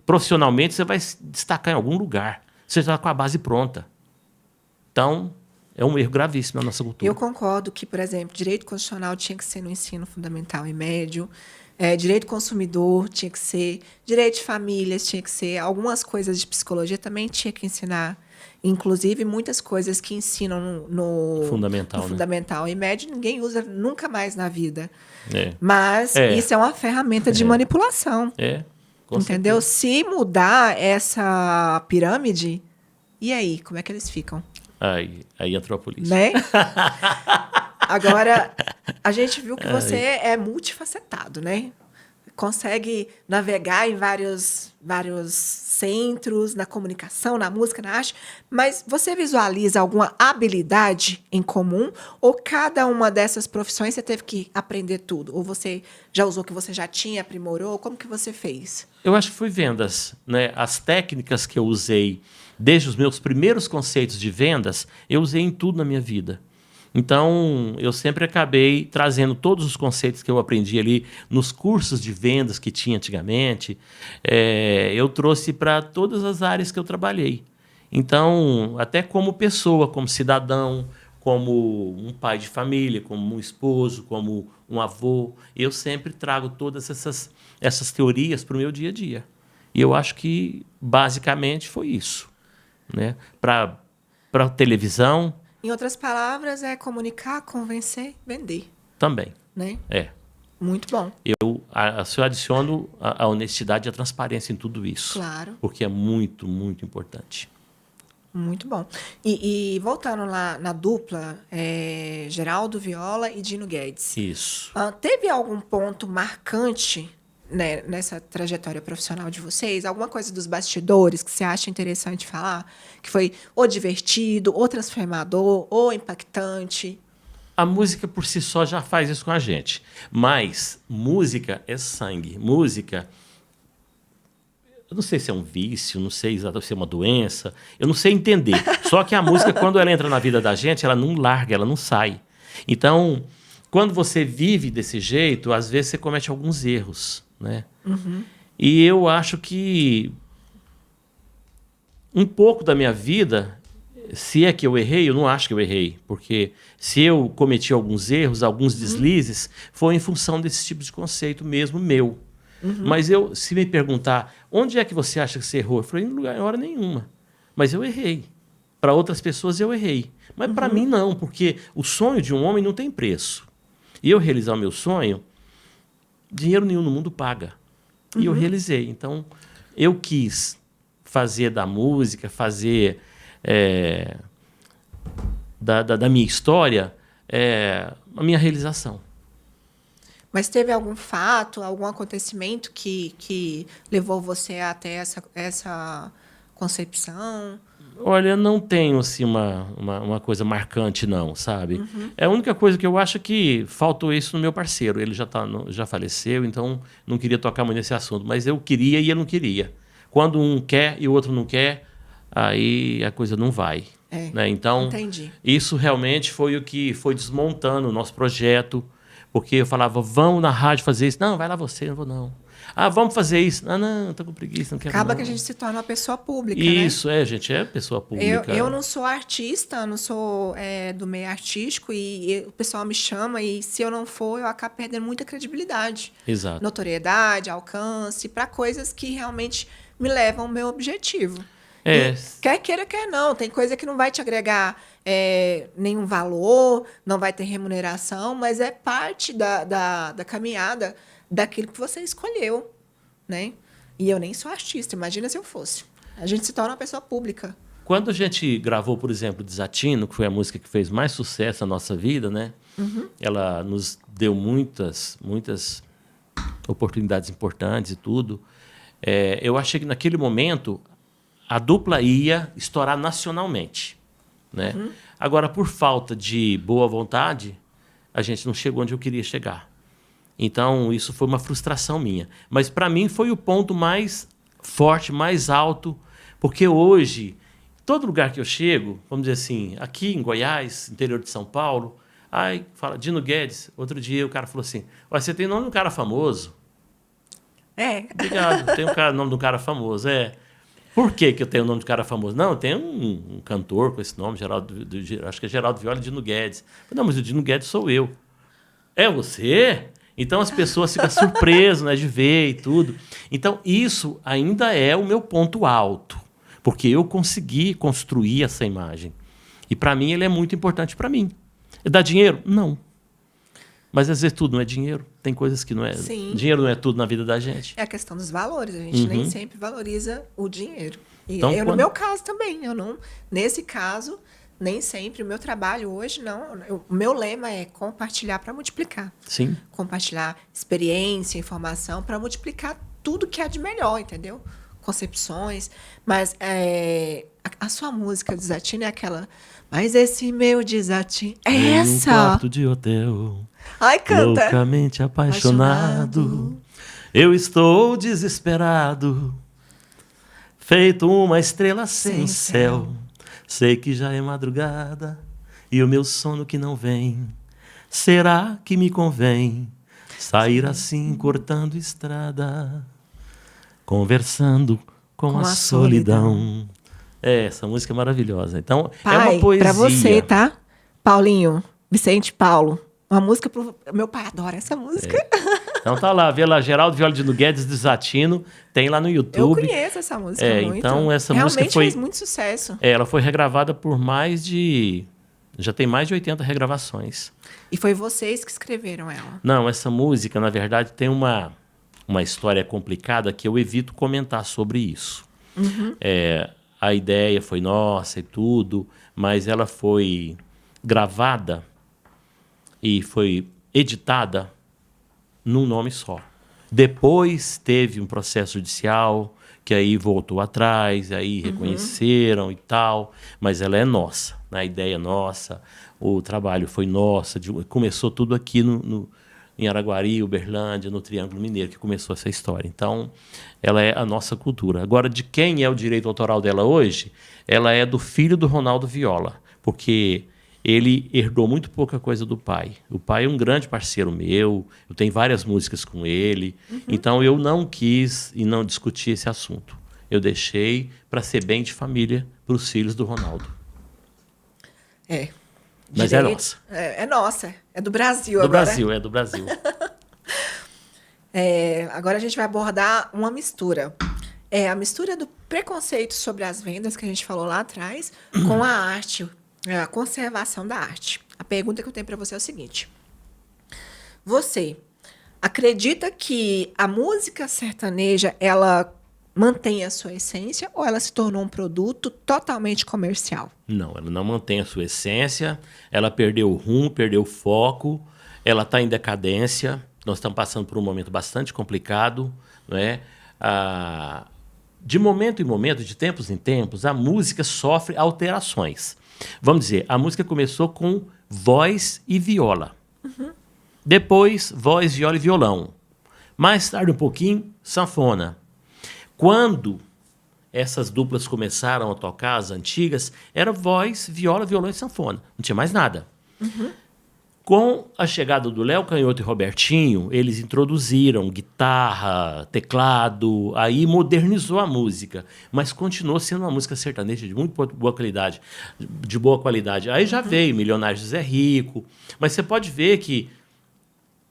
profissionalmente, você vai se destacar em algum lugar. Você já está com a base pronta. Então, é um erro gravíssimo na nossa cultura. Eu concordo que, por exemplo, direito constitucional tinha que ser no ensino fundamental e médio, direito consumidor tinha que ser, direito de famílias tinha que ser, algumas coisas de psicologia também tinha que ensinar, inclusive muitas coisas que ensinam no fundamental e médio, ninguém usa nunca mais na vida. Mas isso é uma ferramenta de manipulação. Entendeu? Certeza. Se mudar essa pirâmide, e aí, como é que eles ficam? Aí entrou a polícia. Né? Agora, a gente viu que você é multifacetado, né? Consegue navegar em vários centros, na comunicação, na música, na arte, mas você visualiza alguma habilidade em comum? Ou cada uma dessas profissões você teve que aprender tudo? Ou você já usou o que você já tinha, aprimorou? Como que você fez? Eu acho que foi vendas, né? As técnicas que eu usei desde os meus primeiros conceitos de vendas, eu usei em tudo na minha vida. Então, eu sempre acabei trazendo todos os conceitos que eu aprendi ali nos cursos de vendas que tinha antigamente, eu trouxe para todas as áreas que eu trabalhei. Então, até como pessoa, como cidadão, como um pai de família, como um esposo, como um avô, eu sempre trago todas essas teorias para o meu dia a dia. E eu acho que, basicamente, foi isso. Né? Para televisão... Em outras palavras, é comunicar, convencer, vender. Também. Né? Muito bom. Eu adiciono a honestidade e a transparência em tudo isso. Claro. Porque é muito, muito importante. Muito bom. E voltando lá na dupla, Geraldo Viola e Dino Guedes. Isso. Teve algum ponto marcante, né, nessa trajetória profissional de vocês? Alguma coisa dos bastidores que você acha interessante falar? Que foi ou divertido, ou transformador, ou impactante? A música por si só já faz isso com a gente. Mas música é sangue. Música, eu não sei se é um vício, não sei exatamente se é uma doença, eu não sei entender. Só que a música, quando ela entra na vida da gente, ela não larga, ela não sai. Então, quando você vive desse jeito, às vezes você comete alguns erros. Né? E eu acho que um pouco da minha vida, se é que eu errei, eu não acho que eu errei, porque se eu cometi alguns erros, alguns deslizes, foi em função desse tipo de conceito mesmo meu. Mas se me perguntar, onde é que você acha que você errou? Eu falei, em hora nenhuma. Mas eu errei. Para outras pessoas eu errei. Mas para mim não, porque o sonho de um homem não tem preço. E eu realizar o meu sonho, dinheiro nenhum no mundo paga. E eu realizei. Então, eu quis fazer da música, fazer da minha história a minha realização. Mas teve algum fato, algum acontecimento que levou você até essa concepção? Olha, não tenho assim, uma coisa marcante, não, sabe? É a única coisa que eu acho que faltou isso no meu parceiro. Ele já faleceu, então não queria tocar muito nesse assunto. Mas eu queria e ele não queria. Quando um quer e o outro não quer, aí a coisa não vai. Né? Então, entendi. isso realmente foi o que foi desmontando o nosso projeto. Porque eu falava, vamos na rádio fazer isso. Não, vai lá você, não vou não. Ah, vamos fazer isso. Ah, não, estou com preguiça, não quero Acaba não. que a gente se torna uma pessoa pública, isso, né? gente, é pessoa pública. Eu não sou artista, não sou do meio artístico e o pessoal me chama e se eu não for, eu acabo perdendo muita credibilidade. Exato. Notoriedade, alcance, para coisas que realmente me levam ao meu objetivo. É. E quer queira, quer não. Tem coisa que não vai te agregar nenhum valor, não vai ter remuneração, mas é parte da caminhada daquilo que você escolheu, né? E eu nem sou artista, imagina se eu fosse. A gente se torna uma pessoa pública. Quando a gente gravou, por exemplo, Desatino, que foi a música que fez mais sucesso na nossa vida, né? Ela nos deu muitas oportunidades importantes e tudo. Eu achei que naquele momento a dupla ia estourar nacionalmente, né? Agora, por falta de boa vontade, a gente não chegou onde eu queria chegar. Então, isso foi uma frustração minha. Mas, para mim, foi o ponto mais forte, mais alto, porque hoje, todo lugar que eu chego, vamos dizer assim, aqui em Goiás, interior de São Paulo, aí fala, Dino Guedes, outro dia o cara falou assim, você tem nome de um cara famoso? Obrigado, tem nome de um cara famoso, Por que eu tenho o nome de cara famoso? Não, eu tenho um cantor com esse nome, acho que é Geraldo Viola e Dino Guedes. Não, mas o Dino Guedes sou eu. É você? Então as pessoas ficam surpresas, né, de ver e tudo. Então isso ainda é o meu ponto alto, porque eu consegui construir essa imagem. E para mim ele é muito importante para mim. Dá dinheiro? Não. Mas às vezes tudo não é dinheiro. Tem coisas que não é. Sim. Dinheiro não é tudo na vida da gente. É a questão dos valores. A gente nem sempre valoriza o dinheiro. E Então, no meu caso também. Nesse caso, nem sempre. O meu trabalho hoje, o meu lema é compartilhar para multiplicar. Sim. Compartilhar experiência, informação para multiplicar tudo que há de melhor, entendeu? Concepções. Mas a sua música Desatino é aquela... Mas esse meu desatino... É essa! Em um quarto de hotel... Ai, canta. Loucamente apaixonado, eu estou desesperado, feito uma estrela sem céu. Sei que já é madrugada e o meu sono que não vem. Será que me convém sair assim cortando estrada, conversando com a solidão? Essa música é maravilhosa. Então, Pai, é uma poesia. Pra você, tá? Paulinho, Vicente Paulo. Uma música pro... Meu pai adora essa música. Então tá lá, vê lá, Geraldo Viola Dino Guedes, Desatino, tem lá no YouTube. Eu conheço essa música muito. Então essa Realmente música fez muito sucesso. Ela foi regravada por já tem mais de 80 regravações. E foi vocês que escreveram ela? Não, essa música, na verdade, tem uma história complicada que eu evito comentar sobre isso. A ideia foi nossa e tudo, mas ela foi gravada e foi editada num nome só. Depois teve um processo judicial, que aí voltou atrás, aí reconheceram e tal, mas ela é nossa, né? A ideia é nossa, o trabalho foi nossa, começou tudo aqui em Araguari, Uberlândia, no Triângulo Mineiro, que começou essa história. Então, ela é a nossa cultura. Agora, de quem é o direito autoral dela hoje? Ela é do filho do Ronaldo Viola, porque... ele herdou muito pouca coisa do pai. O pai é um grande parceiro meu, eu tenho várias músicas com ele, então eu não quis e não discuti esse assunto. Eu deixei para ser bem de família para os filhos do Ronaldo. Mas é nossa. É nossa, é do Brasil do agora. Brasil, é do Brasil. Agora a gente vai abordar uma mistura. A mistura do preconceito sobre as vendas, que a gente falou lá atrás, com a arte, a conservação da arte. A pergunta que eu tenho para você é o seguinte. Você acredita que a música sertaneja, ela mantém a sua essência ou ela se tornou um produto totalmente comercial? Não, ela não mantém a sua essência, ela perdeu o rumo, perdeu o foco, ela está em decadência, nós estamos passando por um momento bastante complicado, não é? De momento em momento, de tempos em tempos, a música sofre alterações. Vamos dizer, a música começou com voz e viola. Depois, voz, viola e violão. Mais tarde, um pouquinho, sanfona. Quando essas duplas começaram a tocar, as antigas, era voz, viola, violão e sanfona. Não tinha mais nada. Com a chegada do Léo Canhoto e Robertinho, eles introduziram guitarra, teclado, aí modernizou a música, mas continuou sendo uma música sertaneja de muito boa qualidade, de boa qualidade. Aí já veio Milionário José Rico, mas você pode ver que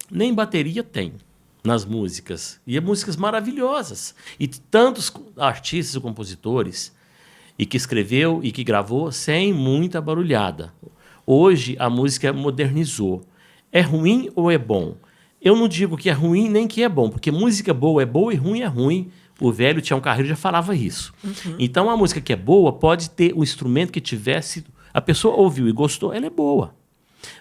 nem bateria tem nas músicas, e músicas maravilhosas. E tantos artistas e compositores, e que escreveu e que gravou sem muita barulhada. Hoje a música modernizou. É ruim ou é bom? Eu não digo que é ruim nem que é bom, porque música boa é boa e ruim é ruim. O velho Tião Carreiro já falava isso. Então a música que é boa pode ter o instrumento que tivesse, a pessoa ouviu e gostou, ela é boa.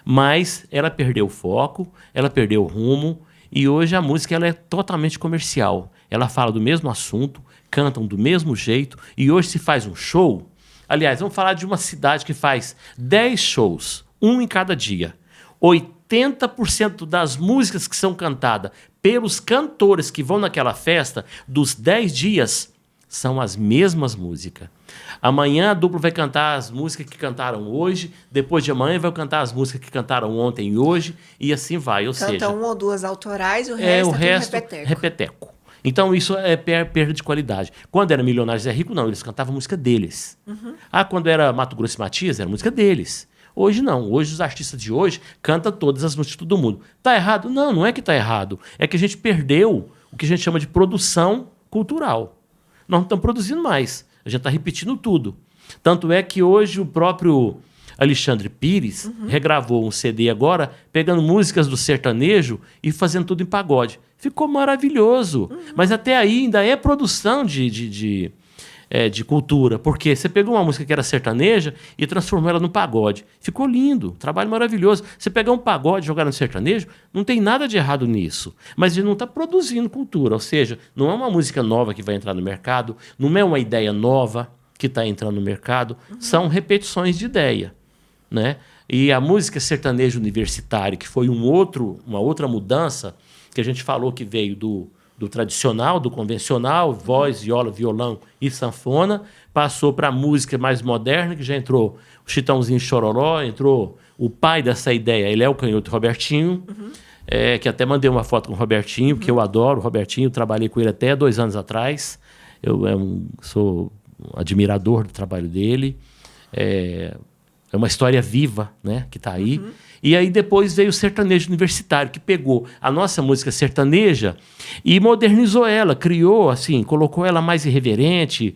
Mas ela perdeu o foco, ela perdeu o rumo, e hoje a música ela é totalmente comercial. Ela fala do mesmo assunto, cantam do mesmo jeito, e hoje se faz um show. Aliás, vamos falar de uma cidade que faz 10 shows, um em cada dia. 80% das músicas que são cantadas pelos cantores que vão naquela festa, dos 10 dias, são as mesmas músicas. Amanhã a dupla vai cantar as músicas que cantaram hoje, depois de amanhã vai cantar as músicas que cantaram ontem e hoje, e assim vai. Ou seja, uma ou duas autorais e o resto é tudo repeteco. Repeteco. Então isso é perda de qualidade. Quando era Milionários é Rico, não, eles cantavam música deles. Quando era Mato Grosso e Matias, era música deles. Hoje não. Hoje os artistas de hoje cantam todas as músicas de todo mundo. Tá errado? Não, não é que tá errado. É que a gente perdeu o que a gente chama de produção cultural. Nós não estamos produzindo mais. A gente está repetindo tudo. Tanto é que hoje o próprio Alexandre Pires regravou um CD agora, pegando músicas do sertanejo e fazendo tudo em pagode. Ficou maravilhoso. Mas até aí ainda é produção de cultura, porque você pegou uma música que era sertaneja e transformou ela no pagode. Ficou lindo, trabalho maravilhoso. Você pegar um pagode e jogar no sertanejo, não tem nada de errado nisso. Mas ele não está produzindo cultura, ou seja, não é uma música nova que vai entrar no mercado, não é uma ideia nova que está entrando no mercado, são repetições de ideia, né? E a música sertaneja universitária, que foi uma outra mudança, que a gente falou que veio do tradicional, do convencional, voz, viola, violão e sanfona, passou para a música mais moderna, que já entrou o Chitãozinho Chororó, entrou o pai dessa ideia, ele é o Canhoto Robertinho, que até mandei uma foto com o Robertinho, que eu adoro o Robertinho, trabalhei com ele até 2 anos atrás, eu sou um admirador do trabalho dele, é uma história viva, né, que está aí. E aí depois veio o sertanejo universitário, que pegou a nossa música sertaneja e modernizou ela, criou, assim, colocou ela mais irreverente,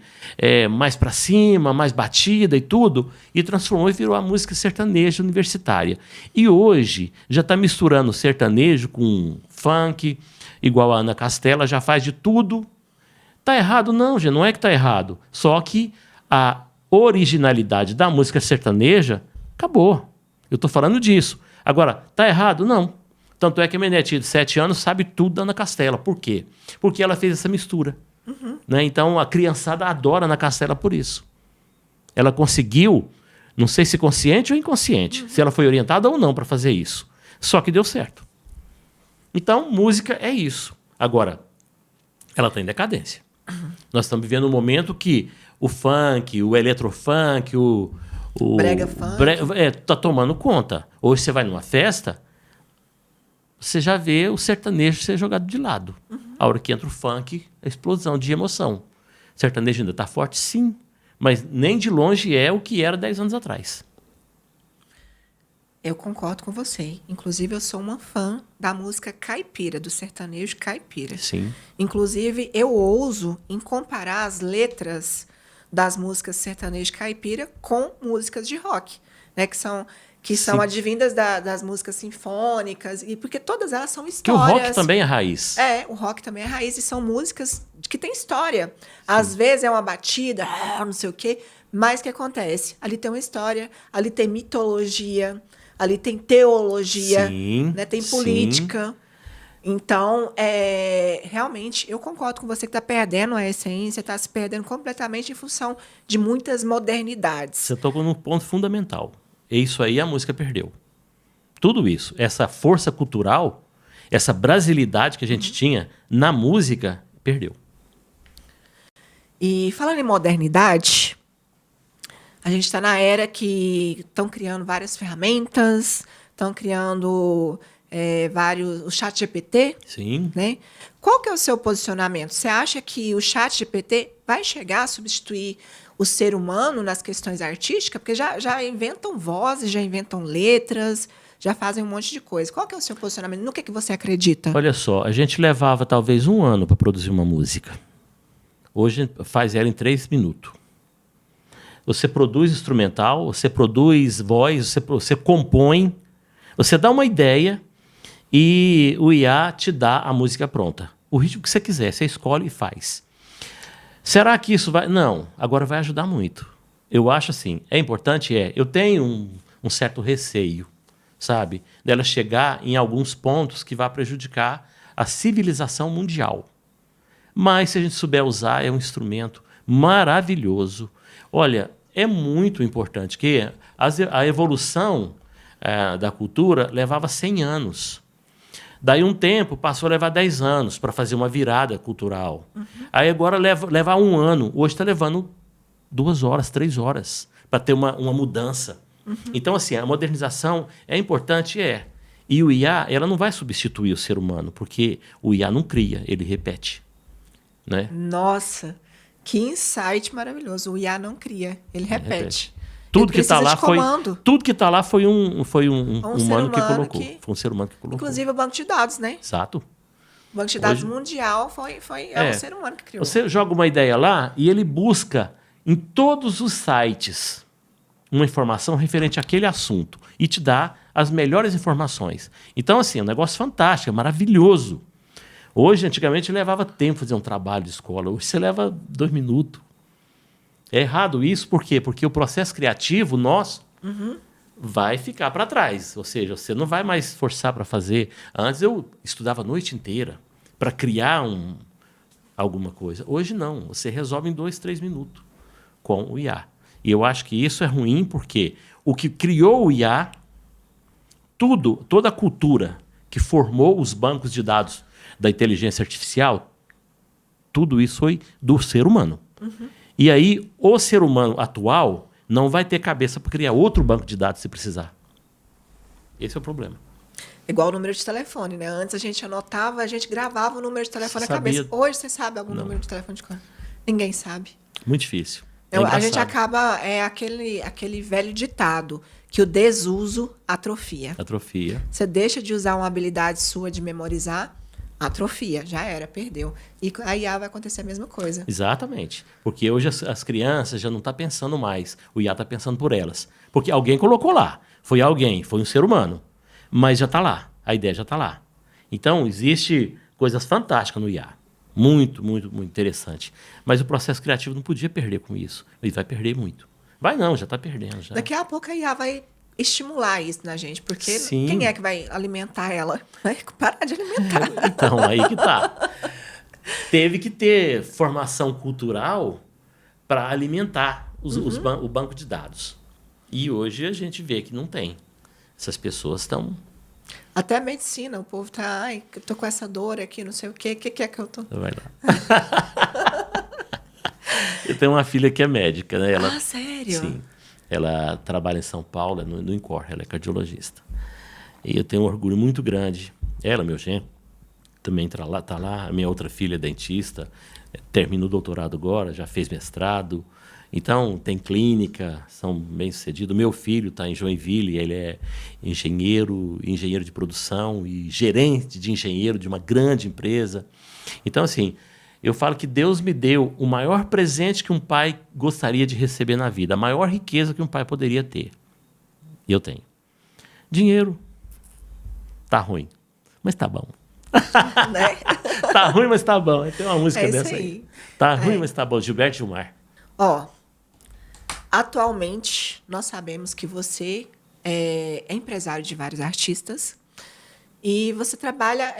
mais para cima, mais batida e tudo, e transformou e virou a música sertaneja universitária. E hoje já está misturando sertanejo com funk, igual a Ana Castela, já faz de tudo. Tá errado? Não, gente, não é que tá errado. Só que a originalidade da música sertaneja acabou. Eu estou falando disso. Agora, tá errado? Não. Tanto é que a minha netinha de 7 anos sabe tudo da Ana Castela. Por quê? Porque ela fez essa mistura. Né? Então, a criançada adora a Ana Castela por isso. Ela conseguiu, não sei se consciente ou inconsciente, se ela foi orientada ou não para fazer isso. Só que deu certo. Então, música é isso. Agora, ela está em decadência. Nós estamos vivendo um momento que o funk, o eletrofunk, o brega funk. Tá tomando conta. Hoje você vai numa festa, você já vê o sertanejo ser jogado de lado. A hora que entra o funk, a explosão de emoção. O sertanejo ainda está forte, sim, mas nem de longe é o que era 10 anos atrás. Eu concordo com você. Inclusive, eu sou uma fã da música caipira, do sertanejo caipira. Sim. Inclusive, eu ouso em comparar as letras das músicas sertanejo caipira com músicas de rock, né? Que são que são advindas das músicas sinfônicas, e porque todas elas são Que o histórias. rock também é raiz. O rock também é raiz, e são músicas que têm história. Às vezes é uma batida, não sei o quê, mas o que acontece? Ali tem uma história, ali tem mitologia, ali tem teologia, Sim, né? Tem sim. política. Então, realmente, eu concordo com você que está perdendo a essência, está se perdendo completamente em função de muitas modernidades. Você tocou num ponto fundamental. E isso aí a música perdeu. Tudo isso, essa força cultural, essa brasilidade que a gente tinha na música, perdeu. E falando em modernidade, a gente está na era que estão criando várias ferramentas, estão criando o chat GPT, Sim. né? Qual que é o seu posicionamento? Você acha que o chat GPT vai chegar a substituir o ser humano nas questões artísticas? Porque já inventam vozes, já inventam letras, já fazem um monte de coisa. Qual que é o seu posicionamento? No que você acredita? Olha só, a gente levava talvez 1 ano para produzir uma música. Hoje faz ela em 3 minutos. Você produz instrumental, você produz voz, você compõe, você dá uma ideia e o IA te dá a música pronta. O ritmo que você quiser, você escolhe e faz. Será que isso vai... Não, agora vai ajudar muito. Eu acho assim, é importante, eu tenho um certo receio, sabe? Dela chegar em alguns pontos que vai prejudicar a civilização mundial. Mas se a gente souber usar, é um instrumento maravilhoso. Olha, é muito importante que a evolução da cultura levava 100 anos. Daí um tempo passou a levar 10 anos para fazer uma virada cultural. Aí agora leva 1 ano. Hoje está levando 2 horas, 3 horas para ter uma mudança. Então, assim, a modernização é importante, E o IA, ela não vai substituir o ser humano, porque o IA não cria, ele repete. Né? Nossa, que insight maravilhoso. O IA não cria, ele repete. Tudo que está lá foi um humano que colocou. Foi um ser humano que colocou. Inclusive o banco de dados, né? Exato. O banco de dados mundial é um ser humano que criou. Você joga uma ideia lá e ele busca em todos os sites uma informação referente àquele assunto e te dá as melhores informações. Então, assim, é um negócio fantástico, é maravilhoso. Hoje, antigamente, levava tempo fazer um trabalho de escola. Hoje você leva 2 minutos. É errado isso, por quê? Porque o processo criativo nosso vai ficar para trás. Ou seja, você não vai mais forçar para fazer. Antes eu estudava a noite inteira para criar alguma coisa. Hoje não. Você resolve em 2, 3 minutos com o IA. E eu acho que isso é ruim porque o que criou o IA, toda a cultura que formou os bancos de dados da inteligência artificial, tudo isso foi do ser humano. E aí, o ser humano atual não vai ter cabeça para criar outro banco de dados se precisar. Esse é o problema. Igual o número de telefone, né? Antes a gente anotava, a gente gravava o número de telefone na cabeça. Hoje você sabe algum número de telefone de cor? Ninguém sabe. Muito difícil. A gente acaba... É aquele velho ditado que o desuso atrofia. Atrofia. Você deixa de usar uma habilidade sua de memorizar, atrofia, já era, perdeu. E a IA vai acontecer a mesma coisa. Exatamente. Porque hoje as crianças já não estão pensando mais. O IA está pensando por elas. Porque alguém colocou lá. Foi um ser humano. Mas já está lá. A ideia já está lá. Então, existe coisas fantásticas no IA. Muito, muito, muito interessante. Mas o processo criativo não podia perder com isso. Ele vai perder muito. Vai não, já está perdendo. Já. Daqui a pouco a IA vai estimular isso na gente, porque Sim. Quem é que vai alimentar ela? Vai parar de alimentar. Então, aí que tá. Teve que ter formação cultural para alimentar o banco de dados. E hoje a gente vê que não tem. Essas pessoas estão... Até a medicina, o povo tá... Ai, eu tô com essa dor aqui, não sei o quê. O que é que eu tô... Vai lá. Eu tenho uma filha que é médica, né? Ela, sério? Sim. Ela trabalha em São Paulo, no INCOR, ela é cardiologista. E eu tenho um orgulho muito grande. Ela, meu genro, também tá lá. A minha outra filha é dentista, terminou o doutorado agora, já fez mestrado. Então, tem clínica, são bem-sucedidos. Meu filho está em Joinville, ele é engenheiro de produção e gerente de engenheiro de uma grande empresa. Então, assim, eu falo que Deus me deu o maior presente que um pai gostaria de receber na vida, a maior riqueza que um pai poderia ter. E eu tenho. Dinheiro. Tá ruim, mas tá bom. Né? Tá ruim, mas tá bom. Tem uma música É isso dessa aí. aí. Tá ruim, mas tá bom. Gilberto Gilmar. Ó, atualmente, nós sabemos que você é empresário de vários artistas e você trabalha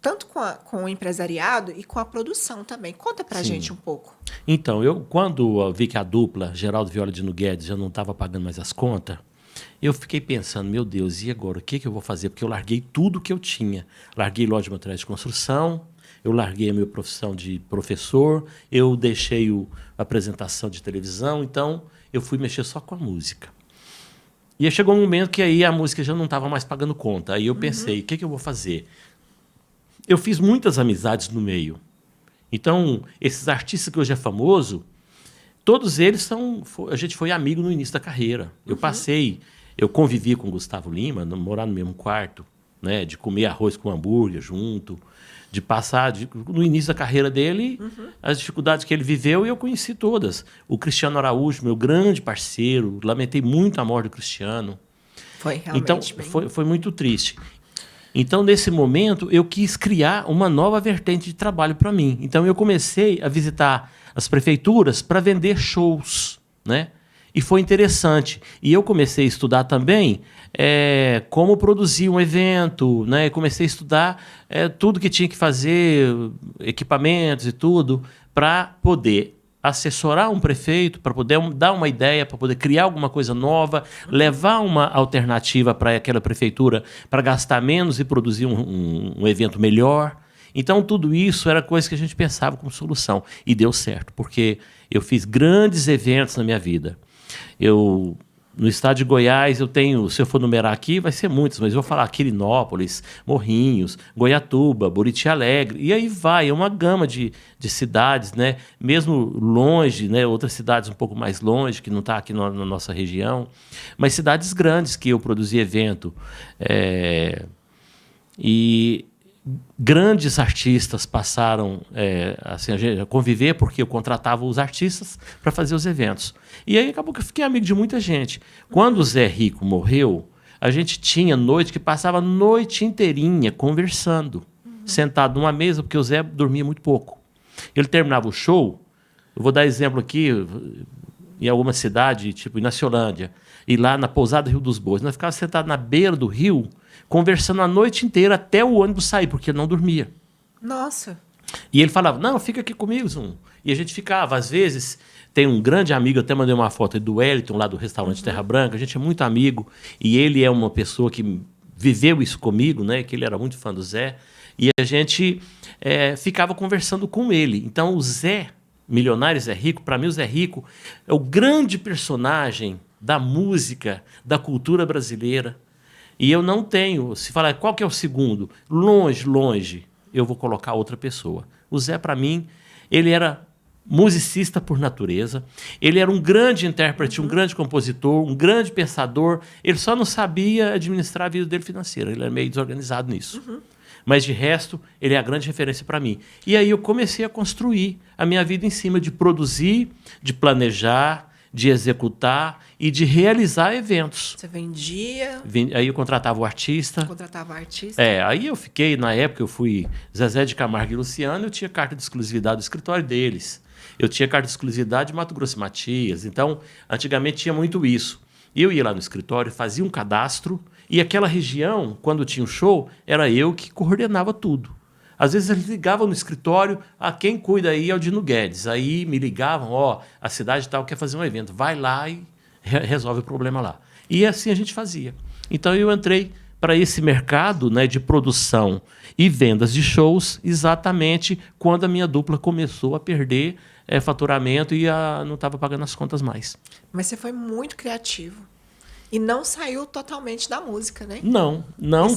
tanto com o empresariado e com a produção também. Conta pra gente um pouco. Então, quando eu vi que a dupla, Geraldo Viola e Dino Guedes, já não estava pagando mais as contas, eu fiquei pensando, meu Deus, e agora? O que eu vou fazer? Porque eu larguei tudo que eu tinha. Larguei loja de materiais de construção, eu larguei a minha profissão de professor, eu deixei a apresentação de televisão, então eu fui mexer só com a música. E aí chegou um momento que aí a música já não estava mais pagando conta. Aí eu pensei, o que eu vou fazer? Eu fiz muitas amizades no meio. Então, esses artistas que hoje é famoso, todos eles a gente foi amigo no início da carreira. Eu convivi com o Gustavo Lima, morar no mesmo quarto, né, de comer arroz com hambúrguer junto, de passar, no início da carreira dele, as dificuldades que ele viveu, e eu conheci todas. O Cristiano Araújo, meu grande parceiro, lamentei muito a morte do Cristiano. Foi realmente foi muito triste. Então, nesse momento, eu quis criar uma nova vertente de trabalho para mim. Então, eu comecei a visitar as prefeituras para vender shows, né? E foi interessante. E eu comecei a estudar também como produzir um evento, né? Comecei a estudar tudo que tinha que fazer, equipamentos e tudo, para poder assessorar um prefeito, para poder dar uma ideia, para poder criar alguma coisa nova, levar uma alternativa para aquela prefeitura para gastar menos e produzir um evento melhor. Então, tudo isso era coisa que a gente pensava como solução. E deu certo, porque eu fiz grandes eventos na minha vida. No estado de Goiás, eu tenho, se eu for numerar aqui, vai ser muitos, mas eu vou falar Quirinópolis, Morrinhos, Goiatuba, Buriti Alegre, e aí vai, é uma gama de cidades, né? Mesmo longe, né? Outras cidades um pouco mais longe, que não está aqui na nossa região, mas cidades grandes que eu produzi evento. E grandes artistas passaram a conviver, porque eu contratava os artistas para fazer os eventos. E aí acabou que eu fiquei amigo de muita gente. Quando o Zé Rico morreu, a gente tinha noite que passava a noite inteirinha conversando, sentado numa mesa, porque o Zé dormia muito pouco. Ele terminava o show, eu vou dar exemplo aqui, em alguma cidade, tipo em Inaciolândia, e lá na Pousada Rio dos Bois, nós ficávamos sentados na beira do rio, conversando a noite inteira até o ônibus sair, porque ele não dormia. Nossa! E ele falava, não, fica aqui comigo, Zum. E a gente ficava, às vezes, tem um grande amigo, eu até mandei uma foto do Wellington, lá do restaurante Terra Branca, a gente é muito amigo, e ele é uma pessoa que viveu isso comigo, né, que ele era muito fã do Zé, e a gente ficava conversando com ele. Então, o Zé, Milionário Zé Rico, para mim o Zé Rico é o grande personagem da música, da cultura brasileira. E eu não tenho, se falar qual que é o segundo, longe, eu vou colocar outra pessoa. O Zé, para mim, ele era musicista por natureza, ele era um grande intérprete, um grande compositor, um grande pensador, ele só não sabia administrar a vida dele financeira, ele era meio desorganizado nisso. Mas, de resto, ele é a grande referência para mim. E aí eu comecei a construir a minha vida em cima de produzir, de planejar, de executar e de realizar eventos. Você vendia? Aí eu contratava o artista. Contratava o artista? Aí eu fiquei, na época eu fui Zezé de Camargo e Luciano, eu tinha carta de exclusividade do escritório deles. Eu tinha carta de exclusividade de Mato Grosso e Matias. Então, antigamente tinha muito isso. Eu ia lá no escritório, fazia um cadastro, e aquela região, quando tinha um show, era eu que coordenava tudo. Às vezes eles ligavam no escritório, quem cuida aí é o Dino Guedes. Aí me ligavam, a cidade tal quer fazer um evento, vai lá e resolve o problema lá. E assim a gente fazia. Então eu entrei para esse mercado, né, de produção e vendas de shows exatamente quando a minha dupla começou a perder faturamento e não estava pagando as contas mais. Mas você foi muito criativo. E não saiu totalmente da música, né? Não,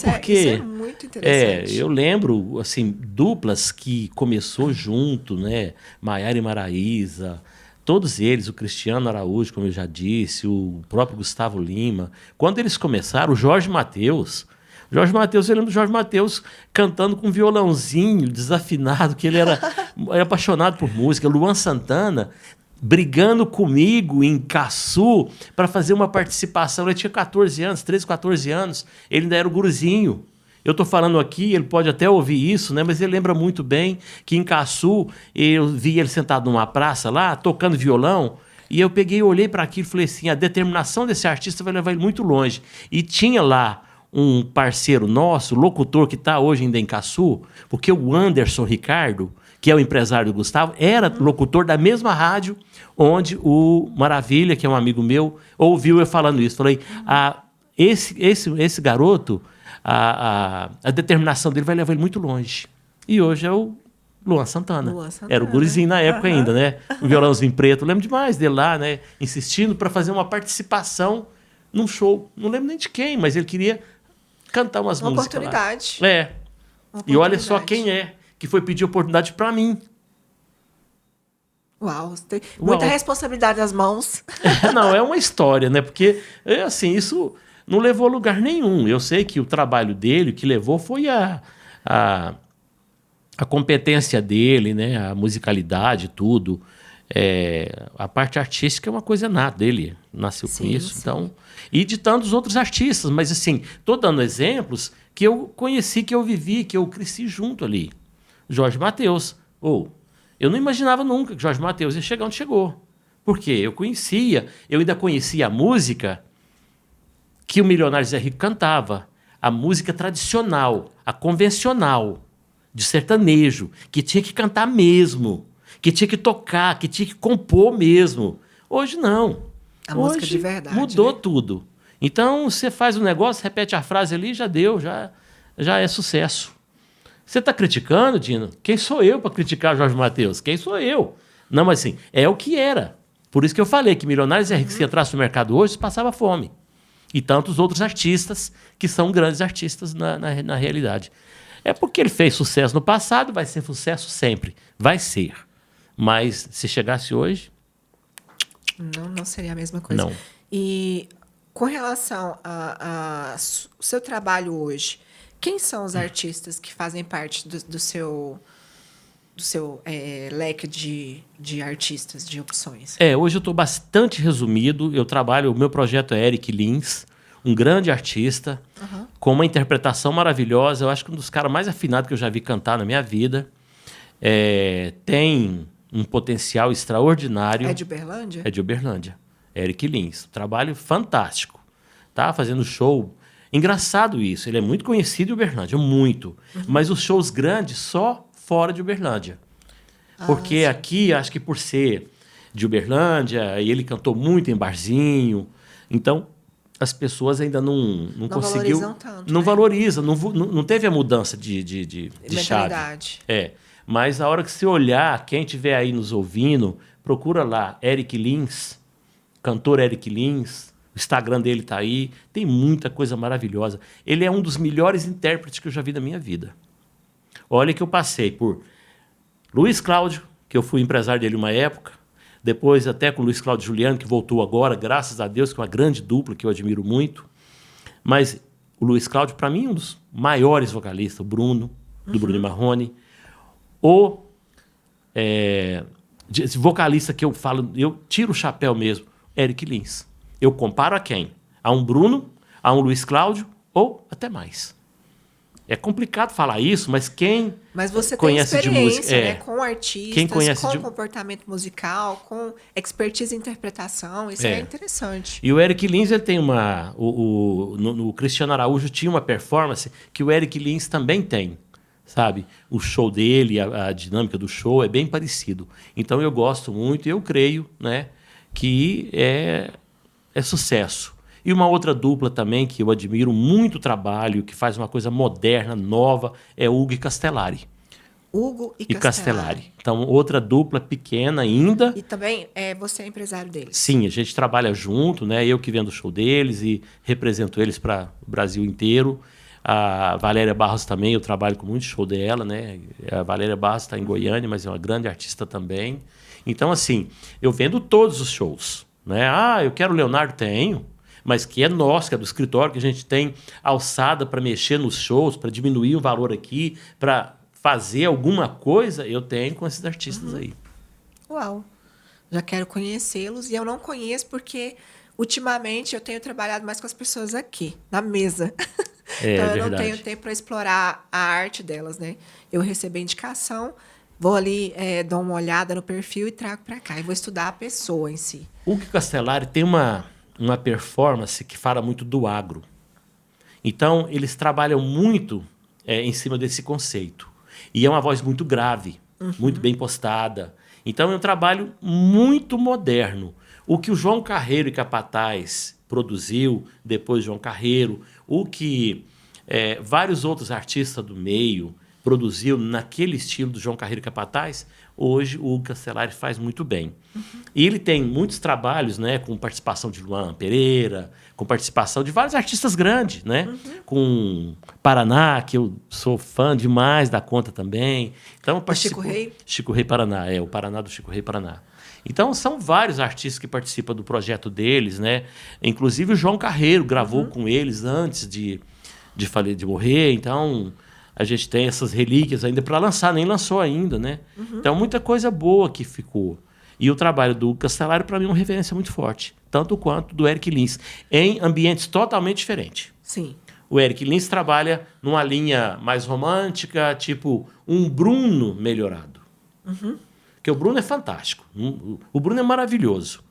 porque... Isso é muito interessante. Eu lembro, assim, duplas que começou junto, né? Maiara e Maraísa, todos eles, o Cristiano Araújo, como eu já disse, o próprio Gustavo Lima. Quando eles começaram, o Jorge Mateus, eu lembro do Jorge Mateus cantando com um violãozinho desafinado, que ele era apaixonado por música. Luan Santana... brigando comigo em Caçu para fazer uma participação. Ele tinha 14 anos, 13, 14 anos. Ele ainda era o guruzinho. Eu estou falando aqui, ele pode até ouvir isso, né? Mas ele lembra muito bem que em Caçu eu vi ele sentado numa praça lá, tocando violão, e eu peguei e olhei para aquilo e falei assim, a determinação desse artista vai levar ele muito longe. E tinha lá um parceiro nosso, locutor que está hoje ainda em Caçu, porque o Anderson Ricardo, que é o empresário do Gustavo, era locutor da mesma rádio onde o Maravilha, que é um amigo meu, ouviu eu falando isso. Falei, esse garoto, a determinação dele vai levar ele muito longe. E hoje é o Luan Santana. Era o gurizinho na época ainda, né? O violãozinho preto. Eu lembro demais dele lá, né? Insistindo para fazer uma participação num show. Não lembro nem de quem, mas ele queria cantar umas músicas oportunidade. lá. É. E olha só quem é que foi pedir oportunidade para mim. Uau, tem muita responsabilidade nas mãos. Não, é uma história, né? Porque, assim, isso não levou a lugar nenhum. Eu sei que o trabalho dele, o que levou foi a competência dele, né? A musicalidade, tudo. A parte artística é uma coisa nata dele. Nasceu com isso, sim. Então... E de tantos outros artistas. Mas, assim, estou dando exemplos que eu conheci, que eu vivi, que eu cresci junto ali. Jorge Mateus. Eu não imaginava nunca que Jorge Mateus ia chegar onde chegou. Por quê? Eu ainda conhecia a música que o Milionário Zé Rico cantava. A música tradicional, a convencional, de sertanejo, que tinha que cantar mesmo, que tinha que tocar, que tinha que compor mesmo. Hoje não. Música de verdade. Mudou, né? tudo. Então, você faz um negócio, repete a frase ali, já deu, já é sucesso. Você está criticando, Dino? Quem sou eu para criticar Jorge Mateus? Quem sou eu? Não, mas assim, é o que era. Por isso que eu falei que Milionários Zé Rico, se entrasse no mercado hoje, passava fome. E tantos outros artistas que são grandes artistas na realidade. É porque ele fez sucesso no passado, vai ser sucesso sempre. Vai ser. Mas se chegasse hoje... Não seria a mesma coisa. Não. E com relação ao seu trabalho hoje, quem são os artistas que fazem parte do seu leque de artistas, de opções? Hoje eu estou bastante resumido. O meu projeto é Eric Lins, um grande artista, com uma interpretação maravilhosa. Eu acho que um dos caras mais afinados que eu já vi cantar na minha vida. Tem um potencial extraordinário. É de Uberlândia? É de Uberlândia. Eric Lins. Trabalho fantástico. Tá fazendo show... Engraçado isso, ele é muito conhecido em Uberlândia, muito. Mas os shows grandes só fora de Uberlândia. Porque aqui, acho que por ser de Uberlândia, e ele cantou muito em barzinho, então as pessoas ainda não conseguiu... Valorizam tanto, não né? valoriza, não teve a mudança de chave. Mas a hora que você olhar, quem estiver aí nos ouvindo, procura lá, Eric Lins, cantor Eric Lins... O Instagram dele está aí, tem muita coisa maravilhosa. Ele é um dos melhores intérpretes que eu já vi na minha vida. Olha que eu passei por Luiz Cláudio, que eu fui empresário dele uma época, depois até com o Luiz Cláudio Juliano, que voltou agora, graças a Deus, que é uma grande dupla que eu admiro muito. Mas o Luiz Cláudio, para mim, é um dos maiores vocalistas, o Bruno, do Bruno e Marrone. Esse vocalista que eu falo, eu tiro o chapéu mesmo, Eric Lins. Eu comparo a quem? A um Bruno, a um Luiz Cláudio ou até mais. É complicado falar isso, mas quem você conhece tem experiência, de música, né? Com artistas, com de... comportamento musical, com expertise em interpretação, isso é interessante. E o Eric Lins, ele tem no Cristiano Araújo tinha uma performance que o Eric Lins também tem, sabe? O show dele, a dinâmica do show é bem parecido. Então eu gosto muito e eu creio, né, que é sucesso. E uma outra dupla também que eu admiro muito o trabalho, que faz uma coisa moderna, nova, é Hugo e Castellari. Hugo e Castellari. Então, outra dupla pequena ainda. E também você é empresário deles? Sim, a gente trabalha junto, né? Eu que vendo o show deles e represento eles para o Brasil inteiro. A Valéria Barros também, eu trabalho com muito show dela, né? A Valéria Barros está em Goiânia, mas é uma grande artista também. Então, assim, eu vendo todos os shows. Né? Eu quero o Leonardo, tenho, mas que é nosso, que é do escritório, que a gente tem alçada para mexer nos shows, para diminuir o valor aqui, para fazer alguma coisa, eu tenho com esses artistas aí. Uau! Já quero conhecê-los e eu não conheço porque ultimamente eu tenho trabalhado mais com as pessoas aqui, na mesa. Então É eu não tenho verdade. tempo para explorar a arte delas, né? Eu recebo a indicação, vou ali, dou uma olhada no perfil e trago para cá. E vou estudar a pessoa em si. O Hugo Castellari tem uma performance que fala muito do agro. Então, eles trabalham muito em cima desse conceito. E é uma voz muito grave, muito bem postada. Então, é um trabalho muito moderno. O que o João Carreiro e Capataz produziu, depois João Carreiro, o que vários outros artistas do meio produziu naquele estilo do João Carreiro e Capataz, hoje o Hugo Castellari faz muito bem. E ele tem muitos trabalhos, né, com participação de Luan Pereira, com participação de vários artistas grandes, né? Com Paraná, que eu sou fã demais da conta também. Então, Chico Rei? Chico Rei Paraná, o Paraná do Chico Rei Paraná. Então, são vários artistas que participam do projeto deles, né? Inclusive o João Carreiro gravou com eles antes de morrer. Então, a gente tem essas relíquias ainda para lançar, nem lançou ainda, né? Então, muita coisa boa que ficou. E o trabalho do Castellari, para mim, é uma referência muito forte, tanto quanto do Eric Lins, em ambientes totalmente diferentes. Sim. O Eric Lins trabalha numa linha mais romântica, tipo um Bruno melhorado. Porque o Bruno é fantástico, o Bruno é maravilhoso.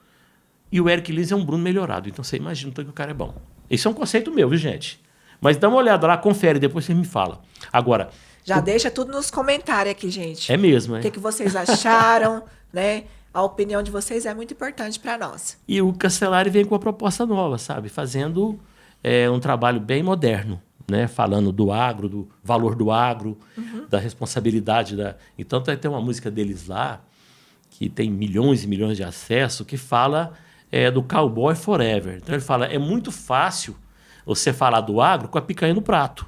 E o Eric Lins é um Bruno melhorado, então você imagina que o cara é bom. Esse é um conceito meu, viu, gente? Mas dá uma olhada lá, confere, depois você me fala. Agora... Já deixa tudo nos comentários aqui, gente. É mesmo, O que vocês acharam, né? A opinião de vocês é muito importante para nós. E o Castellari vem com uma proposta nova, sabe? Fazendo um trabalho bem moderno, né? Falando do agro, do valor do agro, da responsabilidade. Então, tem uma música deles lá, que tem milhões e milhões de acessos, que fala do Cowboy Forever. Então, ele fala, é muito fácil você falar do agro com a picanha no prato.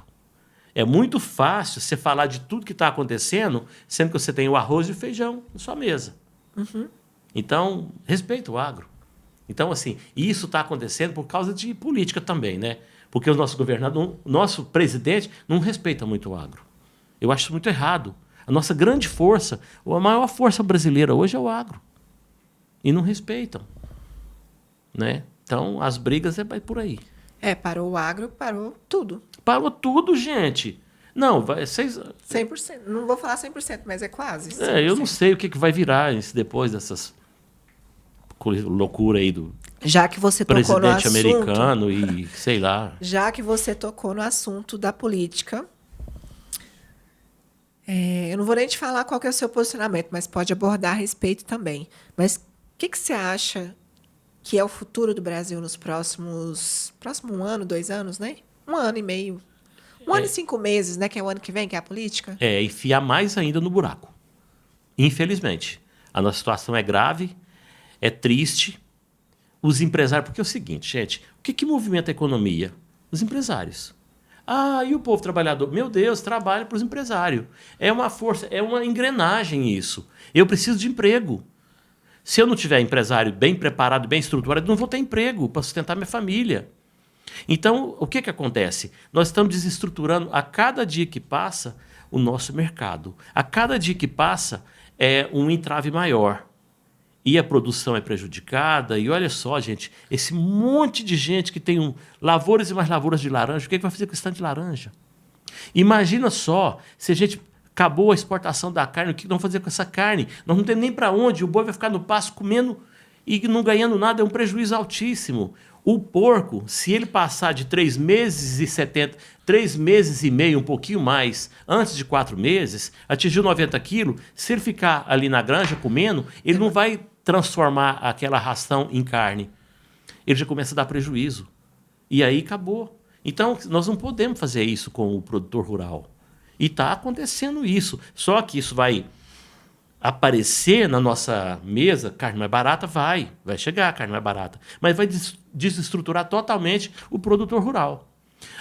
É muito fácil você falar de tudo que está acontecendo, sendo que você tem o arroz e o feijão na sua mesa. Então, respeita o agro. Então, assim, isso está acontecendo por causa de política também, né? Porque o nosso governador, o nosso presidente, não respeita muito o agro. Eu acho isso muito errado. A nossa grande força, a maior força brasileira hoje é o agro. E não respeitam. Né? Então, as brigas é por aí. Parou o agro, parou tudo. Parou tudo, gente. Não, vocês... 100%. Não vou falar 100%, mas é quase 100%. Eu não sei o que vai virar depois dessas loucura aí do já que você tocou no assunto, presidente americano e sei lá. Já que você tocou no assunto da política, eu não vou nem te falar qual que é o seu posicionamento, mas pode abordar a respeito também. Mas o que você acha que é o futuro do Brasil nos próximo 1 ano, 2 anos, né? 1 ano e meio. 1 ano e 5 meses, né? Que é o ano que vem, que é a política. Enfiar mais ainda no buraco. Infelizmente. A nossa situação é grave, é triste. Os empresários... Porque é o seguinte, gente, o que movimenta a economia? Os empresários. E o povo trabalhador? Meu Deus, trabalha para os empresários. É uma força, é uma engrenagem isso. Eu preciso de emprego. Se eu não tiver empresário bem preparado, bem estruturado, eu não vou ter emprego para sustentar minha família. Então, o que acontece? Nós estamos desestruturando a cada dia que passa o nosso mercado. A cada dia que passa é um entrave maior. E a produção é prejudicada. E olha só, gente, esse monte de gente que tem lavouras e mais lavouras de laranja, o que vai fazer com esse tanto de laranja? Imagina só, se a gente acabou a exportação da carne, o que vamos fazer com essa carne? Nós não temos nem para onde, o boi vai ficar no pasto comendo e não ganhando nada, é um prejuízo altíssimo. O porco, se ele passar de 3 meses e 70, 3 meses e meio, um pouquinho mais, antes de 4 meses, atingiu 90 quilos, se ele ficar ali na granja comendo, ele não vai transformar aquela ração em carne. Ele já começa a dar prejuízo. E aí acabou. Então, nós não podemos fazer isso com o produtor rural. E está acontecendo isso. Só que isso vai aparecer na nossa mesa, carne mais barata, vai chegar carne mais barata, mas vai desestruturar totalmente o produtor rural.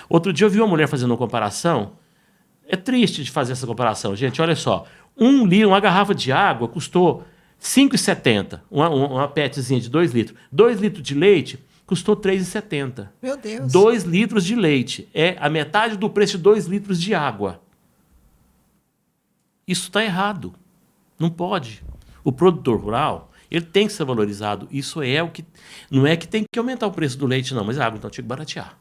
Outro dia eu vi uma mulher fazendo uma comparação, é triste de fazer essa comparação, gente, olha só, uma garrafa de água custou R$ 5,70, uma petzinha de 2 litros, 2 litros de leite custou R$ 3,70. Meu Deus. 2 litros de leite é a metade do preço de 2 litros de água. Isso está errado. Não pode. O produtor rural, Ele tem que ser valorizado. Isso é o que... Não é que tem que aumentar o preço do leite, não, mas a água então tinha que baratear.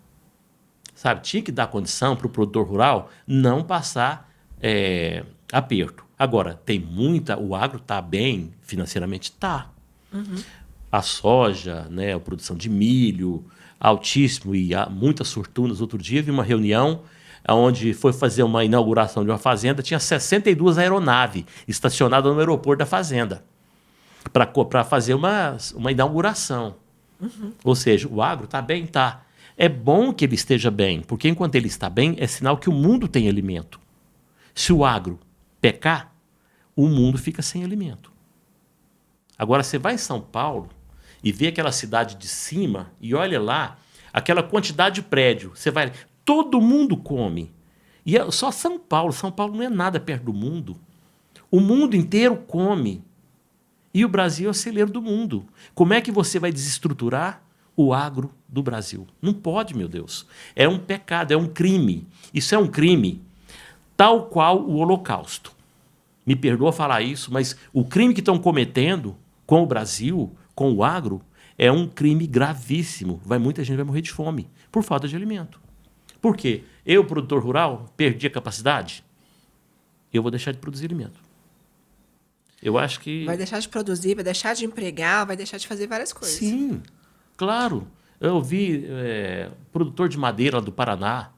Sabe? Tinha que dar condição para o produtor rural não passar aperto. Agora, tem muita... O agro está bem financeiramente? Está. A soja, né, a produção de milho, altíssimo e há muitas fortunas. Outro dia vi uma reunião onde foi fazer uma inauguração de uma fazenda, tinha 62 aeronaves estacionadas no aeroporto da fazenda para fazer uma inauguração. Ou seja, o agro está bem? Está. É bom que ele esteja bem, porque enquanto ele está bem, é sinal que o mundo tem alimento. Se o agro pecar, o mundo fica sem alimento. Agora, você vai em São Paulo e vê aquela cidade de cima e olha lá, aquela quantidade de prédio. Você vai... Todo mundo come. E é só São Paulo. São Paulo não é nada perto do mundo. O mundo inteiro come. E o Brasil é o celeiro do mundo. Como é que você vai desestruturar o agro do Brasil? Não pode, meu Deus. É um pecado, é um crime. Isso é um crime tal qual o Holocausto. Me perdoa falar isso, mas o crime que estão cometendo com o Brasil, com o agro, é um crime gravíssimo. Muita gente vai morrer de fome por falta de alimento. Por quê? Eu, produtor rural, perdi a capacidade? Eu vou deixar de produzir alimento. Eu acho que... Vai deixar de produzir, vai deixar de empregar, vai deixar de fazer várias coisas. Sim, claro. Eu vi produtor de madeira lá do Paraná,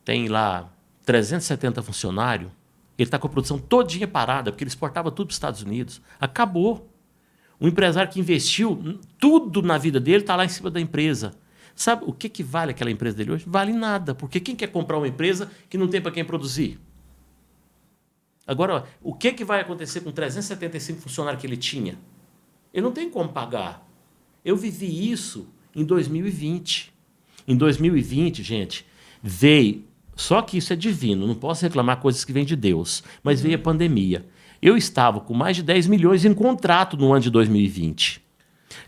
tem lá 370 funcionários, ele está com a produção todinha parada, porque ele exportava tudo para os Estados Unidos. Acabou. O empresário que investiu tudo na vida dele está lá em cima da empresa. Sabe o que vale aquela empresa dele hoje? Vale nada, porque quem quer comprar uma empresa que não tem para quem produzir? Agora, o que vai acontecer com 375 funcionários que ele tinha? Ele não tem como pagar. Eu vivi isso em 2020. Em 2020, gente, veio... Só que isso é divino, não posso reclamar coisas que vêm de Deus. Mas veio a pandemia. Eu estava com mais de 10 milhões em contrato no ano de 2020.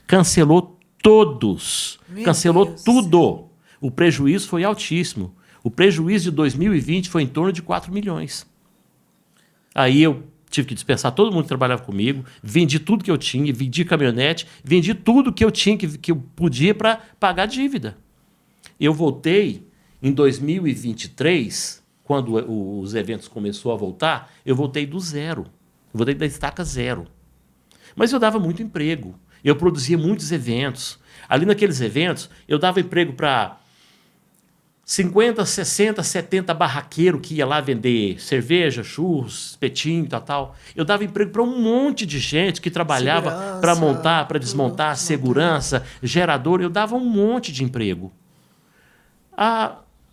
Cancelou todos. Cancelou tudo. O prejuízo foi altíssimo. O prejuízo de 2020 foi em torno de 4 milhões. Aí eu tive que dispensar todo mundo que trabalhava comigo, vendi tudo que eu tinha, vendi caminhonete, vendi tudo que eu tinha, que eu podia para pagar a dívida. Eu voltei em 2023, quando os eventos começaram a voltar, eu voltei do zero. Eu voltei da estaca zero. Mas eu dava muito emprego. Eu produzia muitos eventos. Ali naqueles eventos, eu dava emprego para 50, 60, 70 barraqueiros que ia lá vender cerveja, churros, espetinho e tal. Eu dava emprego para um monte de gente que trabalhava para montar, para desmontar, segurança, gerador. Eu dava um monte de emprego.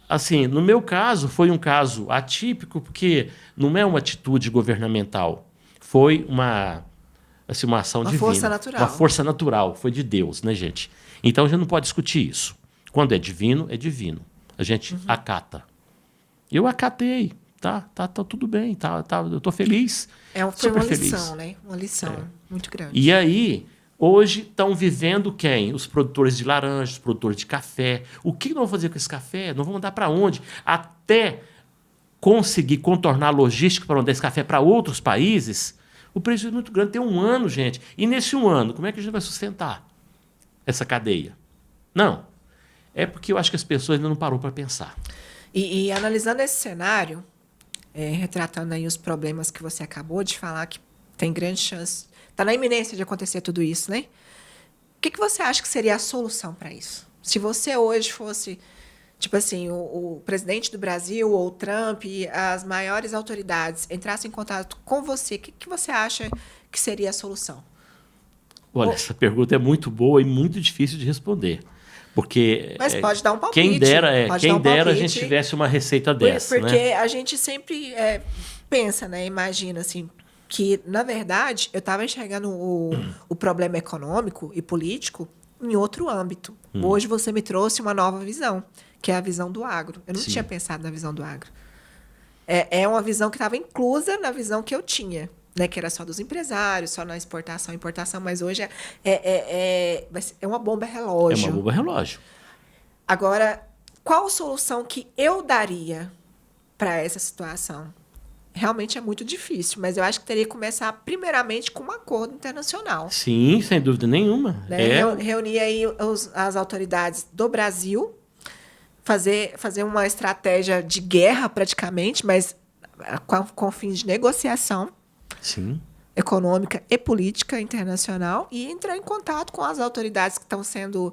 Assim, no meu caso, foi um caso atípico, porque não é uma atitude governamental. Foi uma ação divina. Uma força natural. Uma força natural. Foi de Deus, né, gente? Então, a gente não pode discutir isso. Quando é divino, é divino. A gente acata. Eu acatei. Tá tudo bem. Eu estou feliz. Foi uma lição, né? Uma lição muito grande. E aí, hoje estão vivendo quem? Os produtores de laranja, os produtores de café. O que nós vamos fazer com esse café? Nós vamos mandar para onde? Até conseguir contornar a logística para mandar esse café para outros países, o prejuízo é muito grande. Tem um ano, gente. E nesse um ano, como é que a gente vai sustentar essa cadeia? Não. É porque eu acho que as pessoas ainda não parou para pensar. E analisando esse cenário, retratando aí os problemas que você acabou de falar, que tem grande chance, está na iminência de acontecer tudo isso, né? O que você acha que seria a solução para isso? Se você hoje fosse, tipo assim, o presidente do Brasil ou o Trump e as maiores autoridades entrassem em contato com você, o que você acha que seria a solução? Olha, essa pergunta é muito boa e muito difícil de responder. Porque mas pode dar um palpite. Quem dera a gente tivesse uma receita dessa. Porque né? A gente sempre pensa, né? Imagina assim, que, na verdade, eu estava enxergando o problema econômico e político em outro âmbito. Hoje você me trouxe uma nova visão, que é a visão do agro. Eu não tinha pensado na visão do agro. É uma visão que estava inclusa na visão que eu tinha. Né, que era só dos empresários, só na exportação e importação, mas hoje é uma bomba relógio. É uma bomba relógio. Agora, qual a solução que eu daria para essa situação? realmente é muito difícil, mas eu acho que teria que começar primeiramente com um acordo internacional. Sim, sem dúvida nenhuma. Né? Reunir aí as autoridades do Brasil, fazer uma estratégia de guerra praticamente, mas com fins de negociação. Sim. Econômica e política internacional e entrar em contato com as autoridades que estão sendo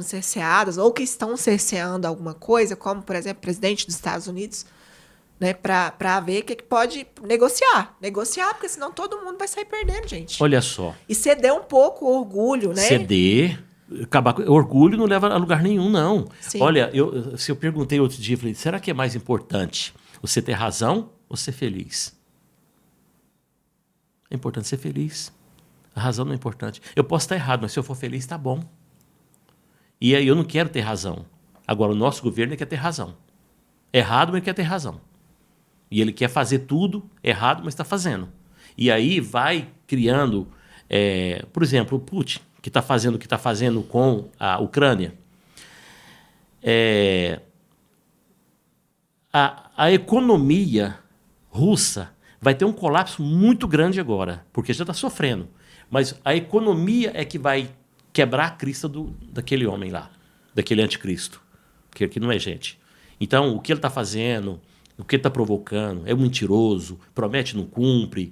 cerceadas ou que estão cerceando alguma coisa, como, por exemplo, o presidente dos Estados Unidos, né, para ver o que pode negociar. Negociar, porque senão todo mundo vai sair perdendo, gente. Olha só. E ceder um pouco o orgulho, né? Ceder, acabar com... Orgulho não leva a lugar nenhum, não. Sim. Olha, se eu perguntei outro dia, falei, será que é mais importante você ter razão ou ser feliz? É importante ser feliz. A razão não é importante. Eu posso estar errado, mas se eu for feliz, está bom. E aí eu não quero ter razão. Agora, o nosso governo quer ter razão. Errado, mas ele quer ter razão. E ele quer fazer tudo errado, mas está fazendo. E aí vai criando... por exemplo, o Putin, que está fazendo o que está fazendo com a Ucrânia. A economia russa vai ter um colapso muito grande agora, porque já está sofrendo. Mas a economia é que vai quebrar a crista daquele homem lá, daquele anticristo, que não é gente. Então, o que ele está fazendo, o que ele está provocando, é mentiroso, promete, não cumpre,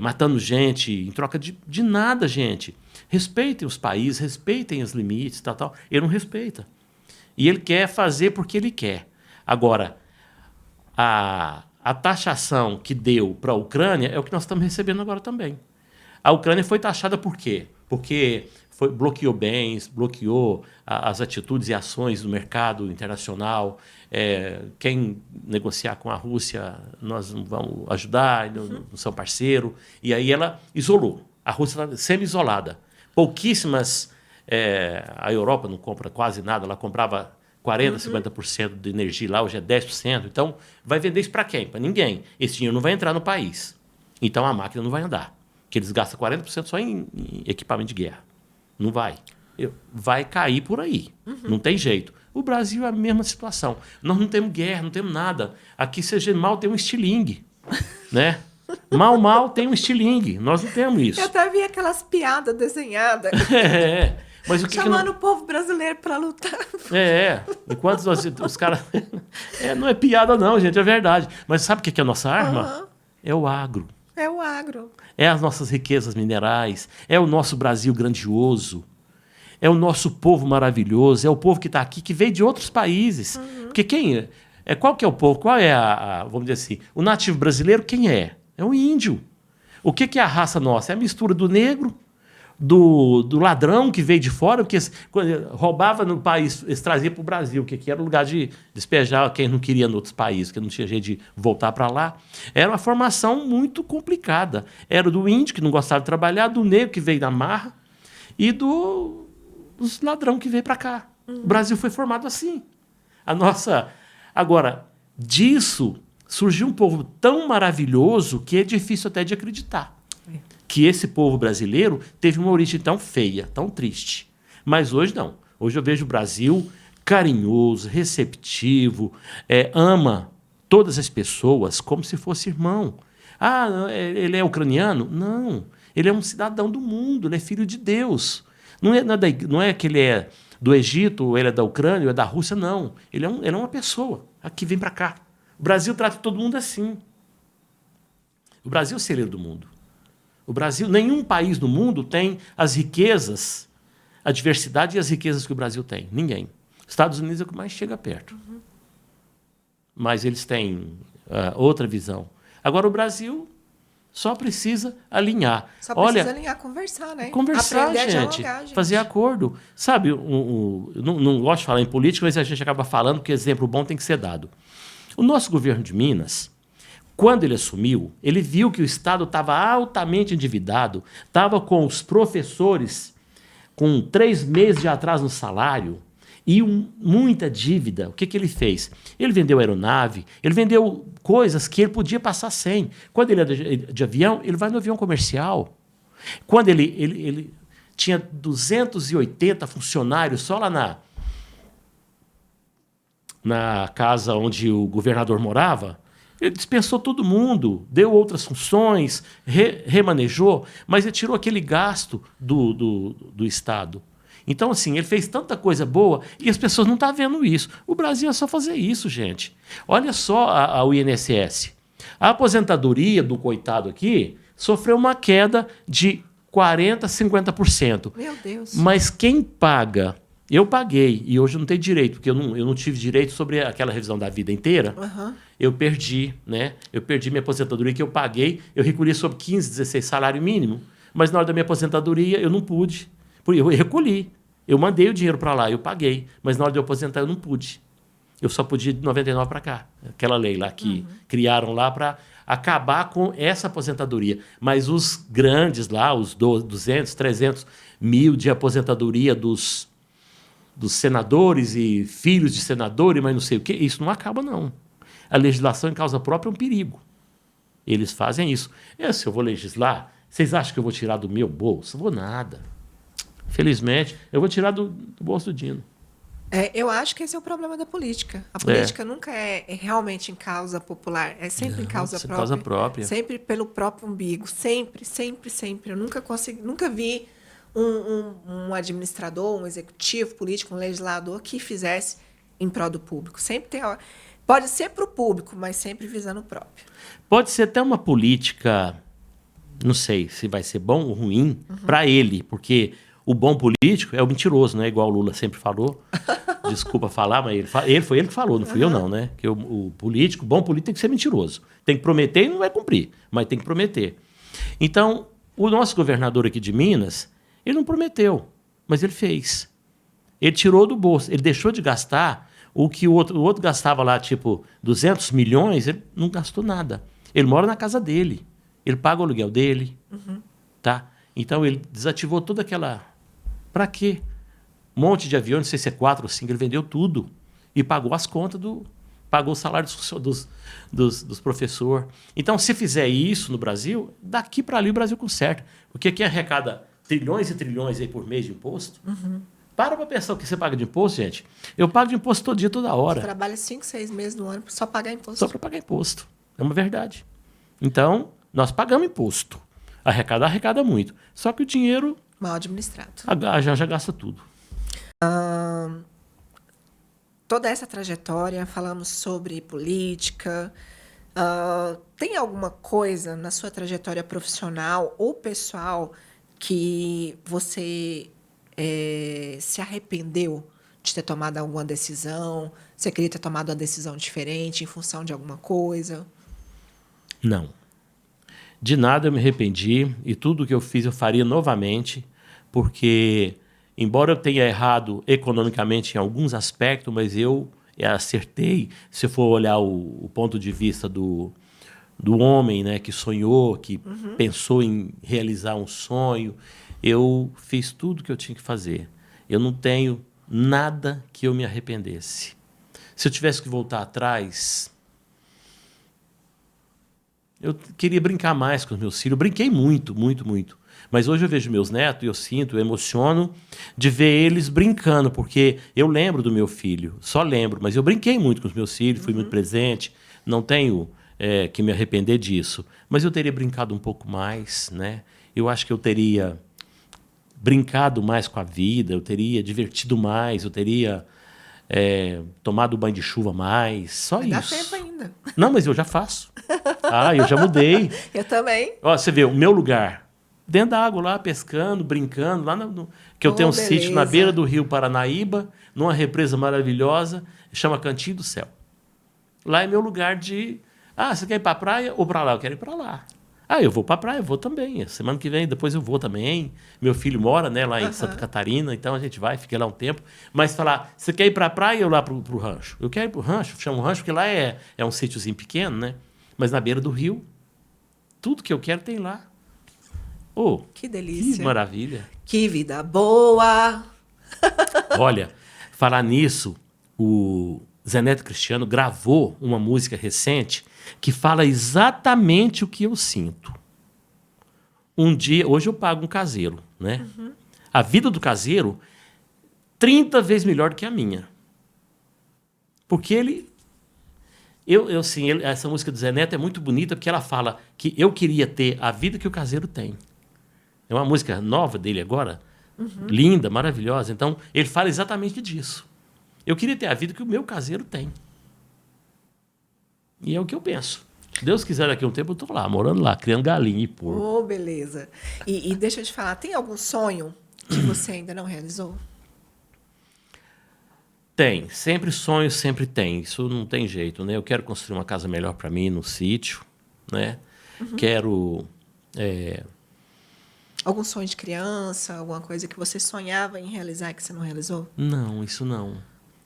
matando gente em troca de nada, gente. Respeitem os países, respeitem os limites, tal. Ele não respeita. E ele quer fazer porque ele quer. Agora, a taxação que deu para a Ucrânia é o que nós estamos recebendo agora também. A Ucrânia foi taxada por quê? Porque bloqueou bens, bloqueou as atitudes e ações do mercado internacional. Quem negociar com a Rússia, nós não vamos ajudar, não são parceiro. E aí ela isolou. A Rússia está semi-isolada. Pouquíssimas... a Europa não compra quase nada, ela comprava 40%, 50% de energia lá, hoje é 10%. Então, vai vender isso para quem? Para ninguém. Esse dinheiro não vai entrar no país. Então, a máquina não vai andar. Porque eles gastam 40% só em equipamento de guerra. Não vai. Vai cair por aí. Não tem jeito. O Brasil é a mesma situação. Nós não temos guerra, não temos nada. Aqui, seja mal, tem um estilingue. Né? Mal tem um estilingue. Nós não temos isso. Eu até vi aquelas piadas desenhadas. Mas chamando o povo brasileiro para lutar. Enquanto os caras... não é piada não, gente, é verdade. Mas sabe o que é a nossa arma? É o agro. É o agro. É as nossas riquezas minerais, é o nosso Brasil grandioso, é o nosso povo maravilhoso, é o povo que está aqui, que veio de outros países. Porque qual que é o povo? Qual é vamos dizer assim, o nativo brasileiro, quem é? É o índio. O que é a raça nossa? É a mistura do negro, do ladrão que veio de fora, porque roubava no país, eles traziam para o Brasil, que aqui era o lugar de despejar quem não queria em outros países, que não tinha jeito de voltar para lá. Era uma formação muito complicada. Era do índio, que não gostava de trabalhar, do negro, que veio da marra, e dos ladrão que veio para cá. O Brasil foi formado assim. Agora, disso surgiu um povo tão maravilhoso que é difícil até de acreditar. Que esse povo brasileiro teve uma origem tão feia, tão triste. Mas hoje não. Hoje eu vejo o Brasil carinhoso, receptivo, ama todas as pessoas como se fosse irmão. Ele é ucraniano? Não. Ele é um cidadão do mundo, ele é filho de Deus. Não é que ele é do Egito, ou ele é da Ucrânia, ou é da Rússia, não. Ele é uma pessoa que vem para cá. O Brasil trata todo mundo assim. O Brasil é o celeiro do mundo. O Brasil, nenhum país do mundo tem as riquezas, a diversidade e as riquezas que o Brasil tem. Ninguém. Estados Unidos é o que mais chega perto. Mas eles têm outra visão. Agora, o Brasil só precisa alinhar. Só precisa alinhar, conversar, né? Conversar, aprender gente, a dialogar, gente. fazer acordo. Sabe, não gosto de falar em política, mas a gente acaba falando que exemplo bom tem que ser dado. O nosso governo de Minas... Quando ele assumiu, ele viu que o Estado estava altamente endividado, estava com os professores com 3 meses de atraso no salário e muita dívida. O que ele fez? Ele vendeu aeronave, ele vendeu coisas que ele podia passar sem. Quando ele é de avião, ele vai no avião comercial. Quando ele tinha 280 funcionários só lá na casa onde o governador morava, Ele dispensou todo mundo, deu outras funções, remanejou, mas ele tirou aquele gasto do Estado. Então, assim, ele fez tanta coisa boa e as pessoas não estão vendo isso. O Brasil é só fazer isso, gente. Olha só o INSS. A aposentadoria do coitado aqui sofreu uma queda de 40%, 50%. Meu Deus. Mas quem paga... Eu paguei, e hoje eu não tenho direito, porque eu não tive direito sobre aquela revisão da vida inteira. Uhum. Eu perdi, né? Eu perdi minha aposentadoria que eu paguei. Eu recolhi sobre 15, 16 salário mínimo, mas na hora da minha aposentadoria eu não pude. Eu recolhi. Eu mandei o dinheiro para lá, eu paguei. Mas na hora de eu aposentar eu não pude. Eu só podia de 99 para cá. Aquela lei lá que criaram lá para acabar com essa aposentadoria. Mas os grandes lá, os 200, 300 mil de aposentadoria dos senadores e filhos de senadores, mas não sei o quê, isso não acaba, não. A legislação em causa própria é um perigo. Eles fazem isso. Se eu vou legislar, vocês acham que eu vou tirar do meu bolso? Vou nada. Felizmente, eu vou tirar do bolso do Dino. Eu acho que esse é o problema da política. A política nunca é realmente em causa popular, é sempre em causa própria. Causa própria. Sempre pelo próprio umbigo. Sempre, sempre, sempre. Eu nunca vi um administrador, um executivo político, um legislador que fizesse em prol do público. Sempre tem. Pode ser para o público, mas sempre visando o próprio. Pode ser até uma política, não sei se vai ser bom ou ruim para ele, porque o bom político é o mentiroso, né? Igual o Lula sempre falou. Desculpa falar, mas foi ele que falou, não fui eu não, né? Que o político, bom político tem que ser mentiroso. Tem que prometer e não vai cumprir, mas tem que prometer. Então, o nosso governador aqui de Minas, ele não prometeu, mas ele fez. Ele tirou do bolso, ele deixou de gastar o que o outro gastava lá, tipo, 200 milhões, ele não gastou nada. Ele mora na casa dele, ele paga o aluguel dele, tá? Então, ele desativou toda aquela... Para quê? Um monte de aviões, não sei se é 4 ou 5, ele vendeu tudo e pagou as contas pagou o salário dos professores. Então, se fizer isso no Brasil, daqui para ali o Brasil conserta. Porque aqui arrecada trilhões e trilhões aí por mês de imposto. Para pensar o que você paga de imposto, gente. Eu pago de imposto todo dia, toda hora. Você trabalha 5, 6 meses no ano só pagar imposto. Só para pagar imposto. É uma verdade. Então, nós pagamos imposto. Arrecada muito. Só que o dinheiro... Mal administrado. Já gasta tudo. Toda essa trajetória, falamos sobre política. Tem alguma coisa na sua trajetória profissional ou pessoal que você se arrependeu de ter tomado alguma decisão? Você queria ter tomado uma decisão diferente em função de alguma coisa? Não. De nada eu me arrependi e tudo que eu fiz eu faria novamente, porque, embora eu tenha errado economicamente em alguns aspectos, mas eu acertei, se eu for olhar o ponto de vista do homem, né, que sonhou, que pensou em realizar um sonho, eu fiz tudo que eu tinha que fazer. Eu não tenho nada que eu me arrependesse. Se eu tivesse que voltar atrás... Eu queria brincar mais com os meus filhos. Eu brinquei muito, muito, muito. Mas hoje eu vejo meus netos e eu sinto, eu emociono de ver eles brincando, porque eu lembro do meu filho, só lembro, mas eu brinquei muito com os meus filhos, fui muito presente, não tenho que me arrepender disso. Mas eu teria brincado um pouco mais, né? Eu acho que eu teria brincado mais com a vida, eu teria divertido mais, eu teria tomado banho de chuva mais, só isso. Dá tempo ainda. Não, mas eu já faço. Eu já mudei. Eu também. Ó, você vê, o meu lugar, dentro da água lá, pescando, brincando, lá que eu tenho um sítio na beira do rio Paranaíba, numa represa maravilhosa, chama Cantinho do Céu. Lá é meu lugar de... você quer ir para a praia ou para lá? Eu quero ir para lá. Eu vou para a praia, eu vou também. Semana que vem, depois eu vou também. Meu filho mora, né, lá em Santa Catarina, então a gente vai, fica lá um tempo. Mas falar, você quer ir para a praia ou lá para o rancho? Eu quero ir para o rancho, chamo rancho, porque lá é um sítiozinho pequeno, né? Mas na beira do rio, tudo que eu quero tem lá. Que delícia. Que maravilha. Que vida boa. Olha, falar nisso, o Zé Neto Cristiano gravou uma música recente que fala exatamente o que eu sinto. Hoje eu pago um caseiro, né? A vida do caseiro, 30 vezes melhor do que a minha. Porque Sim, essa música do Zé Neto é muito bonita porque ela fala que eu queria ter a vida que o caseiro tem. É uma música nova dele agora, linda, maravilhosa. Então, ele fala exatamente disso. Eu queria ter a vida que o meu caseiro tem. E é o que eu penso. Se Deus quiser, daqui a um tempo eu estou lá, morando lá, criando galinha e porco. Oh, beleza. E deixa eu te falar, tem algum sonho que você ainda não realizou? Tem. Sempre sonho, sempre tem. Isso não tem jeito, né? Eu quero construir uma casa melhor para mim no sítio, né? Quero... Algum sonho de criança, alguma coisa que você sonhava em realizar e que você não realizou? Não, isso não.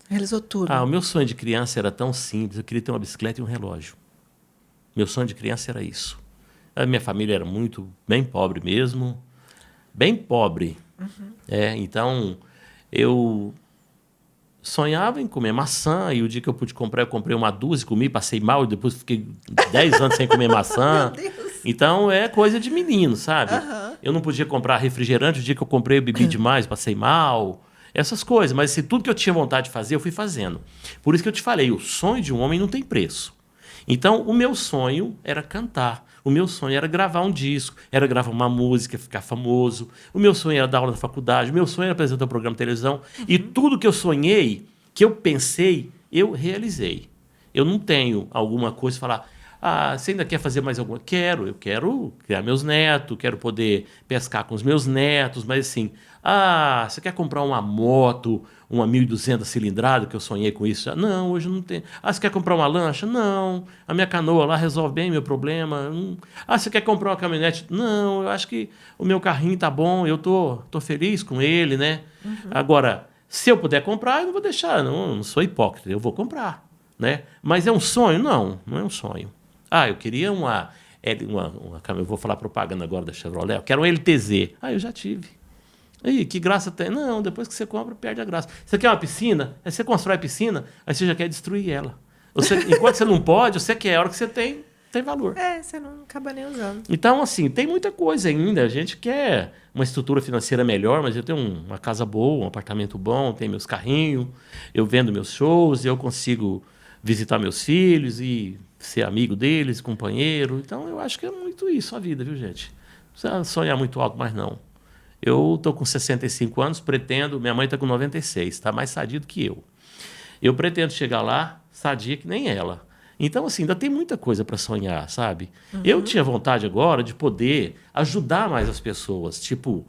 Realizou tudo. O meu sonho de criança era tão simples. Eu queria ter uma bicicleta e um relógio. Meu sonho de criança era isso. A minha família era bem pobre mesmo. Bem pobre. Então, eu sonhava em comer maçã. E o dia que eu pude comprar, eu comprei uma dúzia, comi, passei mal. E depois fiquei 10 anos sem comer maçã. Meu Deus. Então, é coisa de menino, sabe? Eu não podia comprar refrigerante. O dia que eu comprei, eu bebi demais, passei mal. Essas coisas. Mas assim, tudo que eu tinha vontade de fazer, eu fui fazendo. Por isso que eu te falei, o sonho de um homem não tem preço. Então, o meu sonho era cantar. O meu sonho era gravar um disco, era gravar uma música, ficar famoso. O meu sonho era dar aula na faculdade. O meu sonho era apresentar um programa de televisão. E tudo que eu sonhei, que eu pensei, eu realizei. Eu não tenho alguma coisa para falar... você ainda quer fazer mais alguma? Eu quero criar meus netos, quero poder pescar com os meus netos, mas assim, você quer comprar uma moto, uma 1.200 cilindrada, que eu sonhei com isso? Não, hoje não tem. Você quer comprar uma lancha? Não, a minha canoa lá resolve bem meu problema. Você quer comprar uma caminhonete? Não, eu acho que o meu carrinho tá bom, eu tô feliz com ele, né? Agora, se eu puder comprar, eu não vou deixar, não sou hipócrita, eu vou comprar, né? Mas é um sonho? Não, não é um sonho. Eu queria eu vou falar propaganda agora da Chevrolet, eu quero um LTZ. Eu já tive. Aí, que graça tem? Não, depois que você compra, perde a graça. Você quer uma piscina? Aí você constrói a piscina, aí você já quer destruir ela. Enquanto você não pode, você quer, a hora que você tem valor. Você não acaba nem usando. Então, assim, tem muita coisa ainda. A gente quer uma estrutura financeira melhor, mas eu tenho uma casa boa, um apartamento bom, tenho meus carrinhos, eu vendo meus shows, eu consigo visitar meus filhos e ser amigo deles, companheiro. Então, eu acho que é muito isso a vida, viu, gente? Não precisa sonhar muito alto, mas não. Eu estou com 65 anos, minha mãe está com 96, está mais sadia do que eu. Eu pretendo chegar lá sadia que nem ela. Então, assim, ainda tem muita coisa para sonhar, sabe? Eu tinha vontade agora de poder ajudar mais as pessoas, tipo,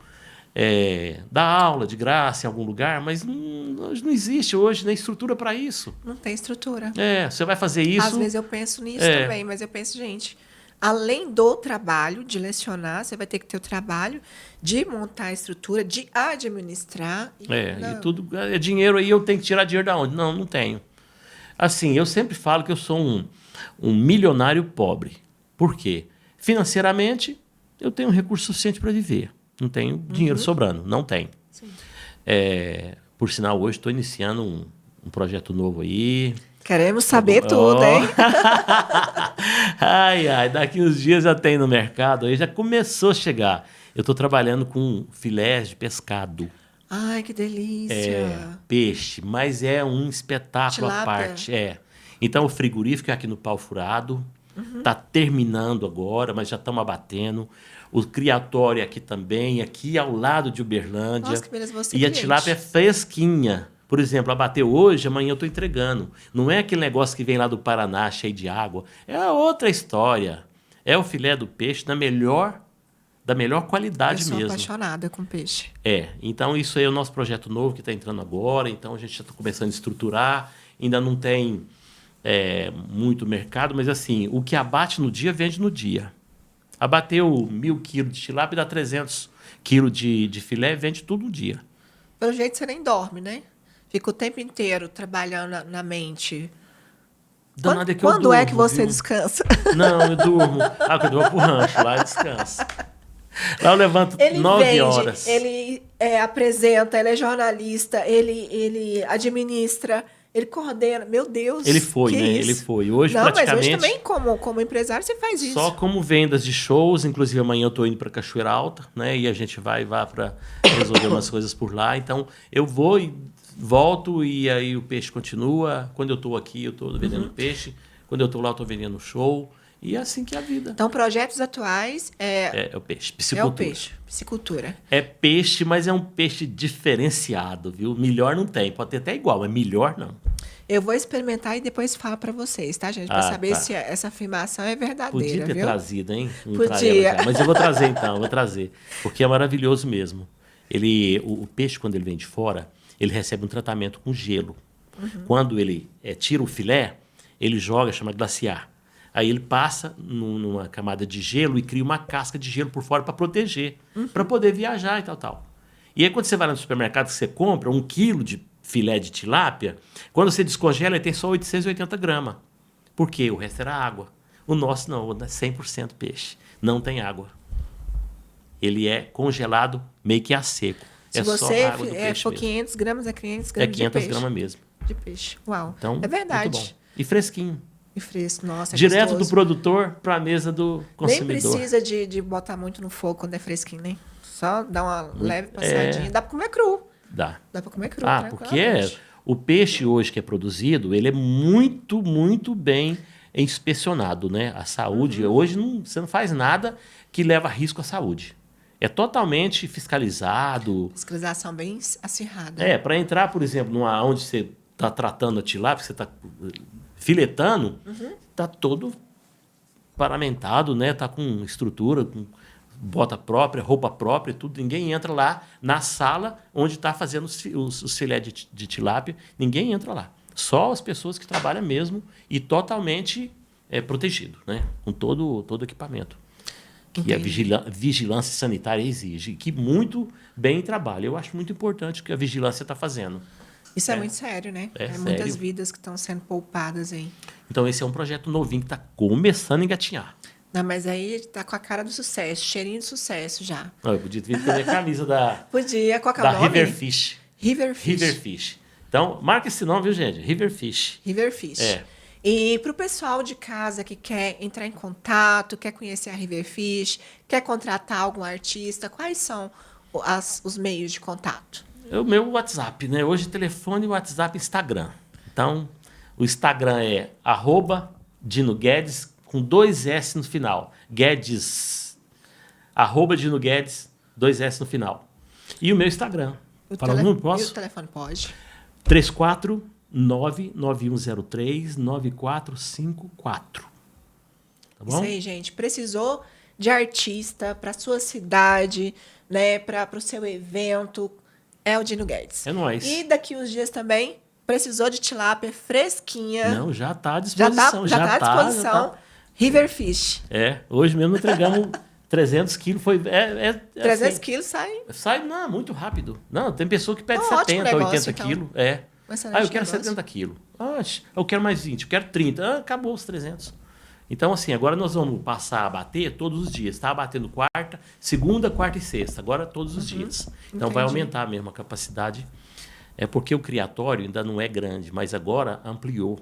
dar aula de graça em algum lugar, mas não existe hoje nem estrutura para isso. Não tem estrutura. Você vai fazer isso... Às vezes eu penso nisso também, mas eu penso, gente, além do trabalho de lecionar, você vai ter que ter o trabalho de montar a estrutura, de administrar. E tudo é dinheiro aí, eu tenho que tirar dinheiro da onde? Não tenho. Assim, eu sempre falo que eu sou um milionário pobre. Por quê? Financeiramente, eu tenho recurso suficiente para viver. Não tenho dinheiro sobrando, não tenho. Sim. Por sinal, hoje estou iniciando um projeto novo aí. Queremos saber tudo, hein? Daqui uns dias já tem no mercado, aí já começou a chegar. Eu estou trabalhando com filés de pescado. Ai, que delícia. Peixe, mas é um espetáculo à parte. Então, o frigorífico é aqui no Pau Furado. Está terminando agora, mas já estamos abatendo. O criatório é aqui também, aqui ao lado de Uberlândia. Nossa, que beleza, você E a tilápia é fresquinha. Por exemplo, abateu hoje, amanhã eu estou entregando. Não é aquele negócio que vem lá do Paraná, cheio de água. É outra história. É o filé do peixe da melhor qualidade mesmo. Eu sou apaixonada com peixe. Então isso aí é o nosso projeto novo que está entrando agora. Então a gente já está começando a estruturar. Ainda não tem muito mercado, mas assim, o que abate no dia, vende no dia. Abateu 1.000 quilos de tilápia, dá 300 quilos de filé, vende tudo no dia. Pelo jeito você nem dorme, né? Fica o tempo inteiro trabalhando na mente. Quando é que você descansa? Não, eu durmo. Quando eu vou pro rancho, lá eu descanso. Lá eu levanto 9 horas. Ele apresenta, ele é jornalista, ele administra, ele coordena. Meu Deus, ele foi, né? Ele foi. Hoje, praticamente... Mas hoje também, como empresário, você faz isso. Só como vendas de shows. Inclusive, amanhã eu estou indo para Cachoeira Alta, né? E a gente vai para resolver umas coisas por lá. Então, eu vou e volto e aí o peixe continua. Quando eu estou aqui, eu estou vendendo peixe. Quando eu estou lá, eu estou vendendo show. E é assim que é a vida. Então, projetos atuais É o peixe, piscicultura. Piscicultura. É peixe, mas é um peixe diferenciado, viu? Melhor não tem. Pode ter até igual, mas melhor não. Eu vou experimentar e depois falo para vocês, tá, gente? Para saber tá. se essa afirmação é verdadeira, Podia ter viu? trazido, hein? Podia. Mas eu vou trazer então, vou trazer. Porque é maravilhoso mesmo. O peixe, quando ele vem de fora, ele recebe um tratamento com gelo. Quando ele tira o filé, ele joga, chama glaciar. Aí ele passa numa camada de gelo e cria uma casca de gelo por fora para proteger, para poder viajar e tal. E aí quando você vai no supermercado que você compra 1 quilo de filé de tilápia, quando você descongela ele tem só 880 gramas. Por quê? O resto era água. O nosso não, é 100% peixe. Não tem água. Ele é congelado meio que a seco. Se só você água do peixe for mesmo. 500 gramas, é 500 É gramas 500 de peixe. gramas mesmo. De peixe. Uau. Então, é verdade. muito bom. E fresquinho. E fresco, nossa, é Direto gostoso. do produtor para a mesa do consumidor. Nem precisa de botar muito no fogo quando é fresquinho, né? Só dá uma leve passadinha. Dá para comer cru. Dá. Dá para comer cru, porque o peixe hoje que é produzido, ele é muito, muito bem inspecionado, né? A saúde, hoje você não faz nada que leva risco à saúde. É totalmente fiscalizado. Fiscalização bem acirrada. Para entrar, por exemplo, onde você está tratando a tilápia, você está filetando, está todo paramentado, né? Tá com estrutura, com bota própria, roupa própria, tudo. Ninguém entra lá na sala onde está fazendo os filés de tilápia. Ninguém entra lá. Só as pessoas que trabalham mesmo e totalmente protegido, né? Com todo o equipamento. Que a vigilância sanitária exige. Que muito bem trabalha. Eu acho muito importante o que a vigilância está fazendo. Isso é muito sério, né? Sério. Muitas vidas que estão sendo poupadas aí. Então, esse é um projeto novinho que está começando a engatinhar. Não, mas aí está com a cara do sucesso, cheirinho de sucesso já. Eu podia ter visto a minha camisa da qual que é o nome? River Fish. River Fish. River Fish. Então, marca esse nome, viu, gente? River Fish. River Fish. É. E para o pessoal de casa que quer entrar em contato, quer conhecer a River Fish, quer contratar algum artista, quais são os meios de contato? O meu WhatsApp, né? Hoje telefone, WhatsApp, Instagram. Então, o Instagram é @DinoGuedes com 2 S no final. Guedes. @DinoGuedes, 2 S no final. E o meu Instagram. Fala o número, posso? E o telefone pode? 349-9103-9454. Tá bom? Isso aí, gente. Precisou de artista para sua cidade, né? Para o seu evento. É o Dino Guedes. É nóis. E daqui uns dias também, precisou de tilápia fresquinha. Não, já está à disposição. Já tá à disposição. Já tá. River Fish. Hoje mesmo entregamos 300 quilos. 300 assim, quilos sai. Sai muito rápido. Não, tem pessoa que pede ótimo 70, negócio, 80 então. quilos. Um excelente Eu quero negócio. 70 quilos. Eu quero mais 20, eu quero 30. Acabou os 300. Então, assim, agora nós vamos passar a bater todos os dias. Estava batendo segunda, quarta e sexta. Agora todos os dias. Então, vai aumentar mesmo a capacidade. É porque o criatório ainda não é grande, mas agora ampliou.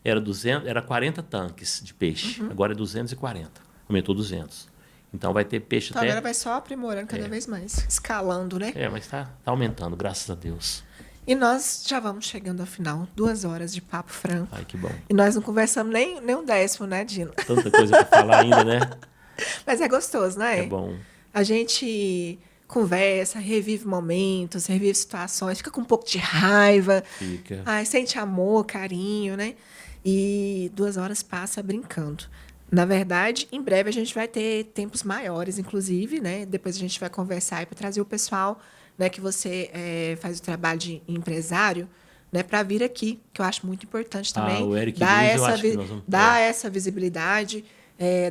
Era 40 tanques de peixe. Agora é 240. Aumentou 200. Então, vai ter peixe Então, até... agora vai só aprimorando cada vez mais. Escalando, né? mas está aumentando, graças a Deus. E nós já vamos chegando ao final. 2 horas de papo franco. Ai, que bom. E nós não conversamos nem um décimo, né, Dino? Tanta coisa para falar ainda, né? Mas é gostoso, não é? É bom. A gente conversa, revive momentos, revive situações, fica com um pouco de raiva. Fica. Sente amor, carinho, né? E 2 horas passa brincando. Na verdade, em breve a gente vai ter tempos maiores, inclusive, né? Depois a gente vai conversar aí para trazer o pessoal, né, que você faz o trabalho de empresário, né, para vir aqui, que eu acho muito importante também. O Eric dar Luz, eu acho que nós vamos... dar essa visibilidade,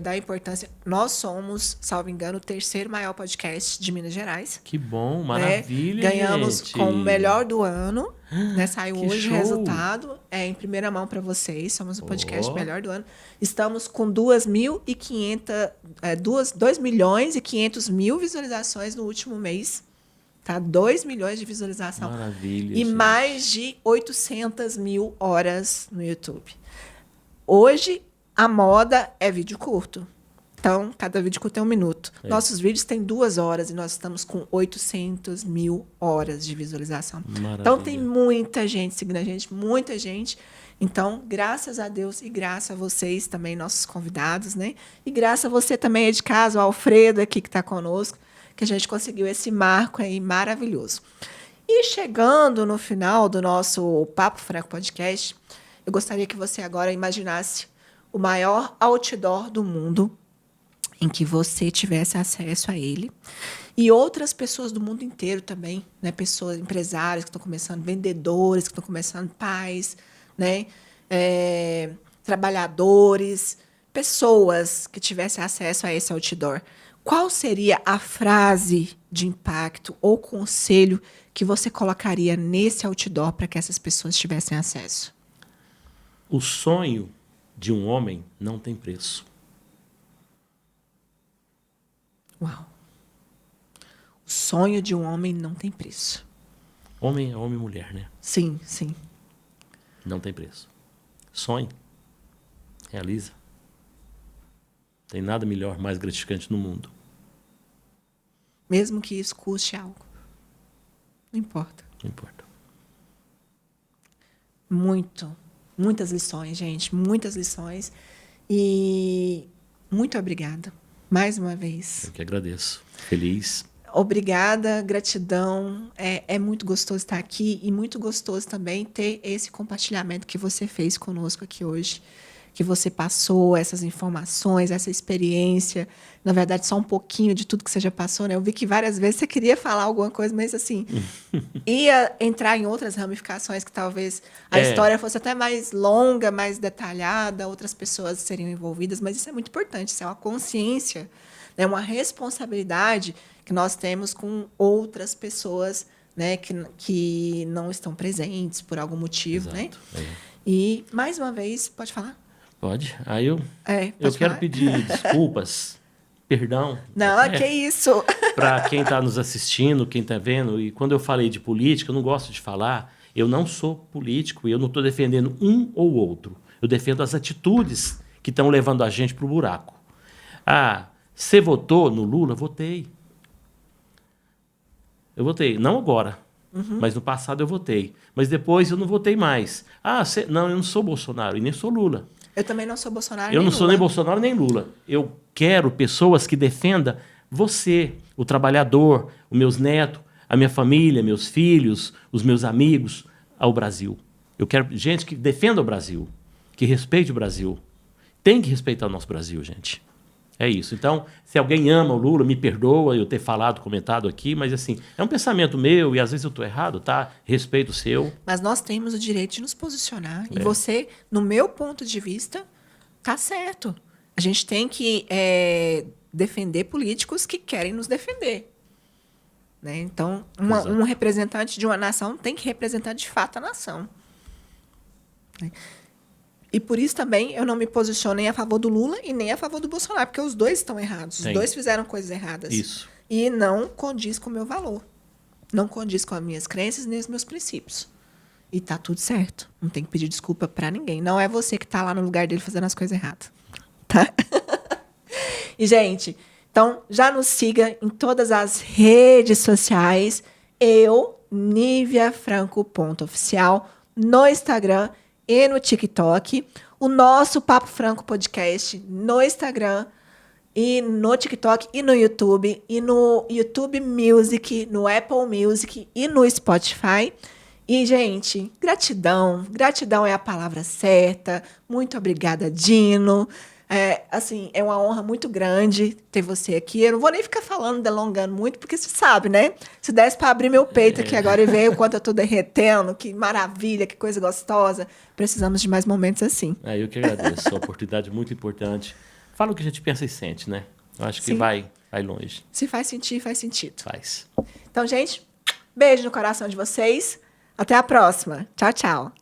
dar importância. Nós somos, salvo engano, o 3º maior podcast de Minas Gerais. Que bom, maravilha, né? Ganhamos gente. com o melhor do ano. Né? Saiu Que hoje show. o resultado. Em primeira mão para vocês. Somos o podcast melhor do ano. Estamos com 2 milhões e 500 mil visualizações no último mês. Tá? 2 milhões de visualização. Maravilha, E gente. mais de 800 mil horas no YouTube. Hoje, a moda é vídeo curto. Então, cada vídeo curto tem 1 minuto. Nossos vídeos têm 2 horas e nós estamos com 800 mil horas de visualização. Maravilha. Então, tem muita gente seguindo a gente, muita gente. Então, graças a Deus e graças a vocês também, nossos convidados, né? E graças a você também aí de casa, o Alfredo aqui que está conosco, que a gente conseguiu esse marco aí maravilhoso. E chegando no final do nosso Papo Franco Podcast, eu gostaria que você agora imaginasse o maior outdoor do mundo em que você tivesse acesso a ele e outras pessoas do mundo inteiro também, né? Pessoas, empresários que estão começando, vendedores que estão começando, pais, né? Trabalhadores, pessoas que tivessem acesso a esse outdoor. Qual seria a frase de impacto ou conselho que você colocaria nesse outdoor para que essas pessoas tivessem acesso? O sonho de um homem não tem preço. Uau! O sonho de um homem não tem preço. Homem é homem e mulher, né? Sim, sim. Não tem preço. Sonhe. Realiza. Tem nada melhor, mais gratificante no mundo. Mesmo que isso custe algo. Não importa. Não importa. Muitas lições, gente. Muitas lições. E muito obrigada. Mais uma vez. Eu que agradeço. Feliz. Obrigada, gratidão. É muito gostoso estar aqui e muito gostoso também ter esse compartilhamento que você fez conosco aqui hoje, que você passou essas informações, essa experiência, na verdade, só um pouquinho de tudo que você já passou, né? Eu vi que várias vezes você queria falar alguma coisa, mas assim, ia entrar em outras ramificações que talvez a história fosse até mais longa, mais detalhada, outras pessoas seriam envolvidas, mas isso é muito importante, isso é uma consciência, né? Uma responsabilidade que nós temos com outras pessoas, né, que não estão presentes por algum motivo. Exato, né? E, mais uma vez, pode falar? Pode. Aí eu pode quero falar? pedir desculpas, perdão. Não, que isso. Para quem está nos assistindo, quem está vendo. E quando eu falei de política, eu não gosto de falar. Eu não sou político e eu não estou defendendo um ou outro. Eu defendo as atitudes que estão levando a gente para o buraco. Ah, você votou no Lula? Votei. Eu votei. Não agora, mas no passado eu votei. Mas depois eu não votei mais. Não, eu não sou Bolsonaro e nem sou Lula. Eu também não sou Bolsonaro Eu nem não Lula. sou nem Bolsonaro nem Lula. Eu quero pessoas que defendam você, o trabalhador, os meus netos, a minha família, meus filhos, os meus amigos, ao Brasil. Eu quero gente que defenda o Brasil, que respeite o Brasil. Tem que respeitar o nosso Brasil, gente. É isso. Então, se alguém ama o Lula, me perdoa eu ter falado, comentado aqui, mas assim, é um pensamento meu e às vezes eu estou errado, tá? Respeito o seu. Mas nós temos o direito de nos posicionar. E você, no meu ponto de vista, tá certo. A gente tem que defender políticos que querem nos defender. Né? Então, um representante de uma nação tem que representar de fato a nação. Né? E por isso também eu não me posiciono nem a favor do Lula e nem a favor do Bolsonaro, porque os dois estão errados. Os dois fizeram coisas erradas. Isso. E não condiz com o meu valor. Não condiz com as minhas crenças nem os meus princípios. E tá tudo certo. Não tem que pedir desculpa para ninguém. Não é você que tá lá no lugar dele fazendo as coisas erradas. Tá? E, gente, então já nos siga em todas as redes sociais. Nívia.franco.oficial no Instagram e no TikTok. O nosso Papo Franco Podcast no Instagram e no TikTok e no YouTube. E no YouTube Music, no Apple Music e no Spotify. E, gente, gratidão. Gratidão é a palavra certa. Muito obrigada, Dino. É uma honra muito grande ter você aqui. Eu não vou nem ficar falando, delongando muito, porque você sabe, né? Se desse para abrir meu peito aqui agora e ver o quanto eu estou derretendo, que maravilha, que coisa gostosa. Precisamos de mais momentos assim. Eu que agradeço. Uma oportunidade muito importante. Fala o que a gente pensa e sente, né? Eu acho que Sim. vai longe. Se faz sentido, faz sentido. Faz. Então, gente, beijo no coração de vocês. Até a próxima. Tchau, tchau.